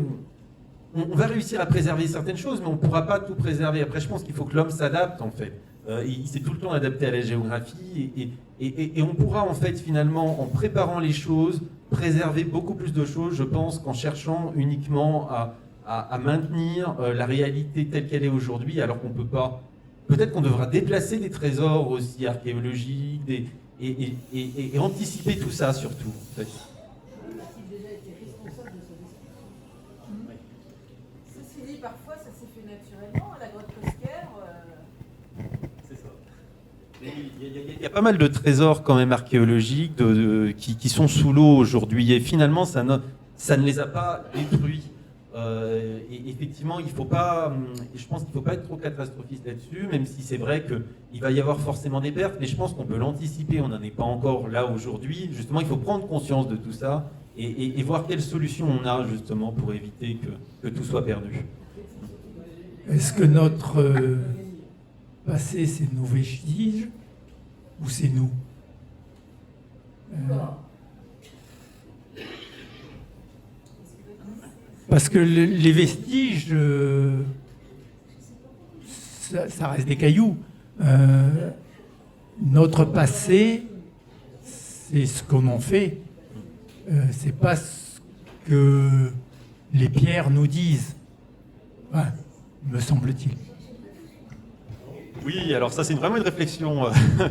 On va réussir à préserver certaines choses, mais on ne pourra pas tout préserver. Après, je pense qu'il faut que l'homme s'adapte en fait. Il s'est tout le temps adapté à la géographie et on pourra en fait finalement, en préparant les choses, préserver beaucoup plus de choses, je pense, qu'en cherchant uniquement à maintenir la réalité telle qu'elle est aujourd'hui, alors qu'on ne peut pas... Peut-être qu'on devra déplacer des trésors aussi archéologiques et anticiper tout ça surtout. En fait. Ceci dit, parfois ça s'est fait naturellement, la grotte Cosquer. C'est ça. Il y a pas mal de trésors quand même archéologiques qui sont sous l'eau aujourd'hui et finalement ça ne les a pas détruits. Et effectivement, je pense qu'il ne faut pas être trop catastrophiste là-dessus, même si c'est vrai qu'il va y avoir forcément des pertes, mais je pense qu'on peut l'anticiper, on n'en est pas encore là aujourd'hui. Justement, il faut prendre conscience de tout ça et voir quelles solutions on a justement pour éviter que tout soit perdu. Est-ce que notre passé, c'est nos vestiges ou c'est nous? Parce que les vestiges, ça reste des cailloux. Notre passé, c'est ce qu'on en fait. C'est pas ce que les pierres nous disent, me semble-t-il. Oui, alors ça c'est vraiment une réflexion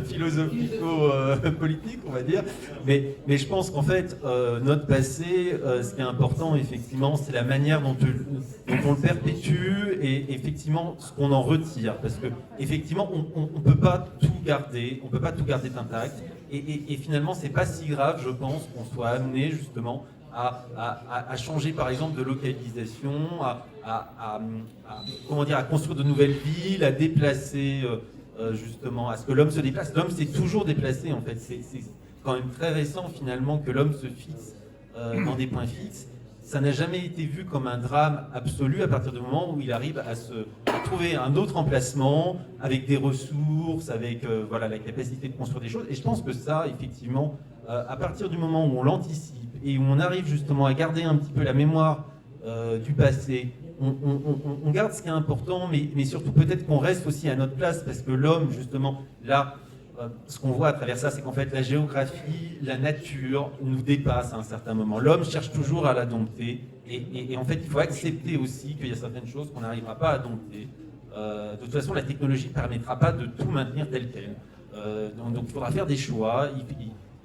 philosophico-politique, on va dire. Mais je pense qu'en fait, notre passé, ce qui est important, effectivement, c'est la manière dont on le perpétue et effectivement ce qu'on en retire. Parce que effectivement, on ne peut pas tout garder, on peut pas tout garder intact. Et finalement, c'est pas si grave, je pense, qu'on soit amené justement à changer par exemple de localisation, comment dire, à construire de nouvelles villes, à déplacer justement, à ce que l'homme se déplace. L'homme s'est toujours déplacé en fait. C'est quand même très récent finalement que l'homme se fixe dans des points fixes. Ça n'a jamais été vu comme un drame absolu à partir du moment où il arrive à trouver un autre emplacement avec des ressources, avec voilà, la capacité de construire des choses. Et je pense que ça, effectivement, à partir du moment où on l'anticipe et où on arrive justement à garder un petit peu la mémoire du passé, on garde ce qui est important, mais surtout peut-être qu'on reste aussi à notre place, parce que l'homme, justement, là, ce qu'on voit à travers ça, c'est qu'en fait, la géographie, la nature nous dépasse à un certain moment. L'homme cherche toujours à la dompter, et en fait, il faut accepter aussi qu'il y a certaines choses qu'on n'arrivera pas à dompter. De toute façon, la technologie ne permettra pas de tout maintenir tel quel. Donc, il faudra faire des choix.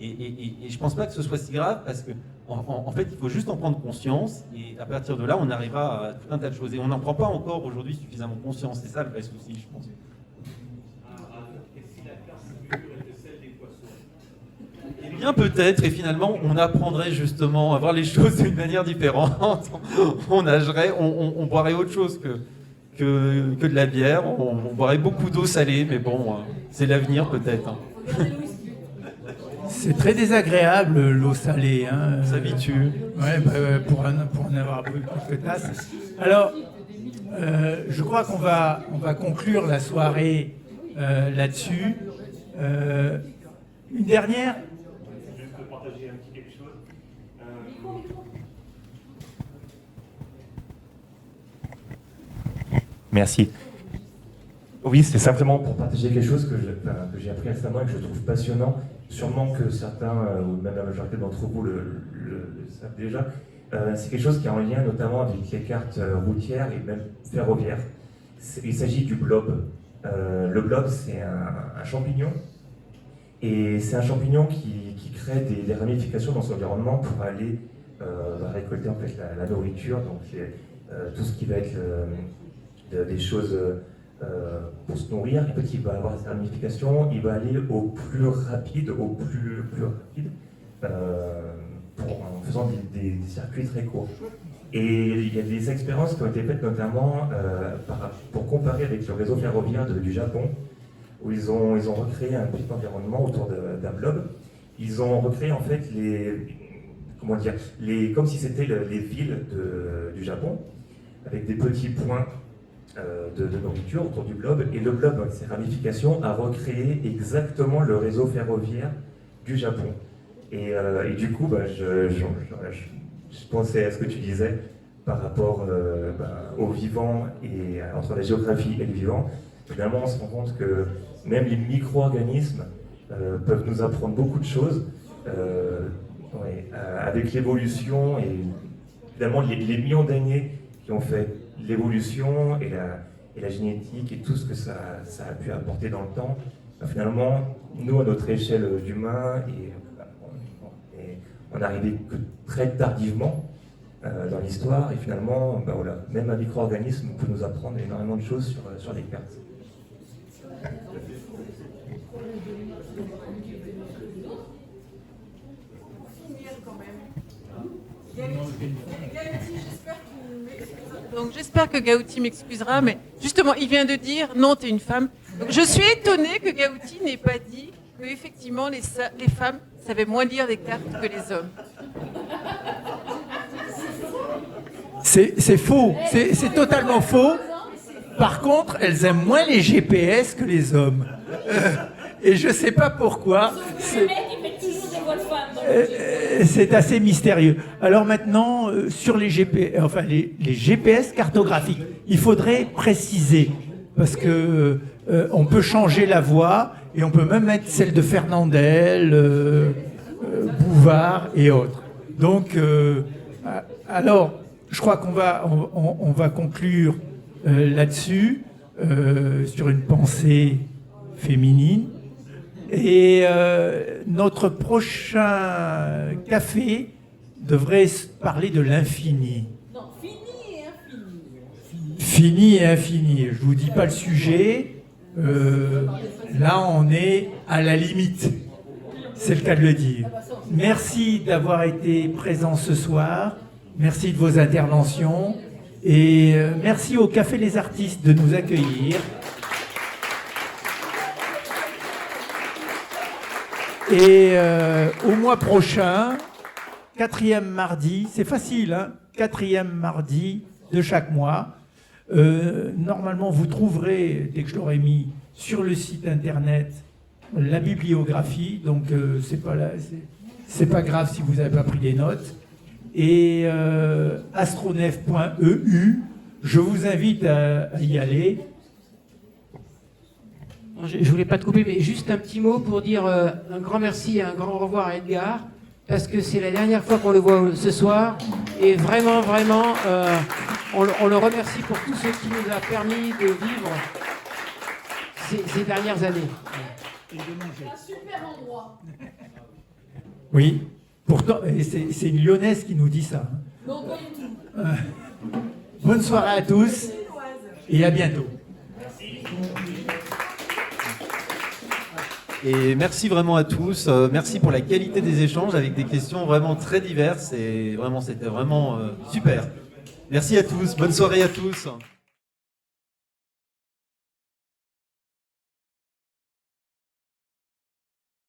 Et je ne pense pas que ce soit si grave, parce que en fait, il faut juste en prendre conscience, et à partir de là, on arrivera à tout un tas de choses. Et on n'en prend pas encore aujourd'hui suffisamment conscience. C'est ça le vrai souci, je pense. Eh bien, peut-être, et finalement, on apprendrait justement à voir les choses d'une manière différente. On nagerait, on boirait autre chose que de la bière. On boirait beaucoup d'eau salée, mais bon, c'est l'avenir peut-être. C'est très désagréable, l'eau salée. Hein. On s'habitue. Ouais, pour en avoir bu quelques tasses. Alors, je crois qu'on va conclure la soirée là-dessus. Une dernière. Je peux partager un petit quelque chose. Merci. Oui, c'est simplement pour partager quelque chose que j'ai appris récemment et que je trouve passionnant. Sûrement que certains, ou même la majorité d'entre vous le savent déjà. C'est quelque chose qui est en lien notamment avec les cartes routières et même ferroviaires. Il s'agit du blob. Le blob, c'est un champignon. Et c'est un champignon qui crée des ramifications dans son environnement pour aller récolter en fait la nourriture, donc tout ce qui va être des choses pour se nourrir. Et petit, il va avoir ces ramifications, il va aller au plus rapide, en faisant des circuits très courts. Et il y a des expériences qui ont été faites notamment pour comparer avec le réseau ferroviaire du Japon, où ils ont recréé un petit environnement autour d'un blob. Ils ont recréé en fait comme si c'était les villes du Japon, avec des petits points de nourriture autour du blob. Et le blob, avec ses ramifications, a recréé exactement le réseau ferroviaire du Japon. Et du coup, je pensais à ce que tu disais par rapport au vivant et entre la géographie et le vivant. Finalement, on se rend compte que même les micro-organismes peuvent nous apprendre beaucoup de choses avec l'évolution et finalement les millions d'années qui ont fait l'évolution et la génétique et tout ce que ça a pu apporter dans le temps. Finalement, nous, à notre échelle d'humains, on est arrivé que très tardivement dans l'histoire, et finalement, même un micro-organisme peut nous apprendre énormément de choses sur les cartes. Donc j'espère que Gauti m'excusera, mais justement, il vient de dire non, t'es une femme. Donc, je suis étonnée que Gauti n'ait pas dit que effectivement les femmes savaient moins lire les cartes que les hommes. C'est faux, c'est totalement faux. Par contre, elles aiment moins les GPS que les hommes. Et je ne sais pas pourquoi. C'est assez mystérieux. Alors maintenant, sur les GPS cartographiques, il faudrait préciser, parce que on peut changer la voix et on peut même mettre celle de Fernandel, Bouvard et autres. Donc, alors, je crois qu'on va conclure là-dessus. sur une pensée féminine. Et notre prochain café devrait parler de l'infini. Non, fini et infini. Fini et infini. Je ne vous dis pas le sujet. Là, on est à la limite. C'est le cas de le dire. Merci d'avoir été présent ce soir. Merci de vos interventions. Et merci au Café Les Artistes de nous accueillir. Et au mois prochain, 4e mardi, c'est facile, hein, 4e mardi de chaque mois. Normalement, vous trouverez, dès que je l'aurai mis, sur le site internet, la bibliographie. Donc, c'est pas grave si vous n'avez pas pris des notes. Et astronef.eu, je vous invite à y aller. Je ne voulais pas te couper, mais juste un petit mot pour dire un grand merci et un grand au revoir à Edgar, parce que c'est la dernière fois qu'on le voit ce soir. Et vraiment, vraiment, on le remercie pour tout ce qui nous a permis de vivre ces dernières années. C'est un super endroit. Oui, pourtant, c'est une Lyonnaise qui nous dit ça. Non, pas du tout. Bonne soirée à tous et à bientôt. Et merci vraiment à tous. Merci pour la qualité des échanges avec des questions vraiment très diverses. Et vraiment, c'était vraiment super. Merci à tous. Bonne soirée à tous.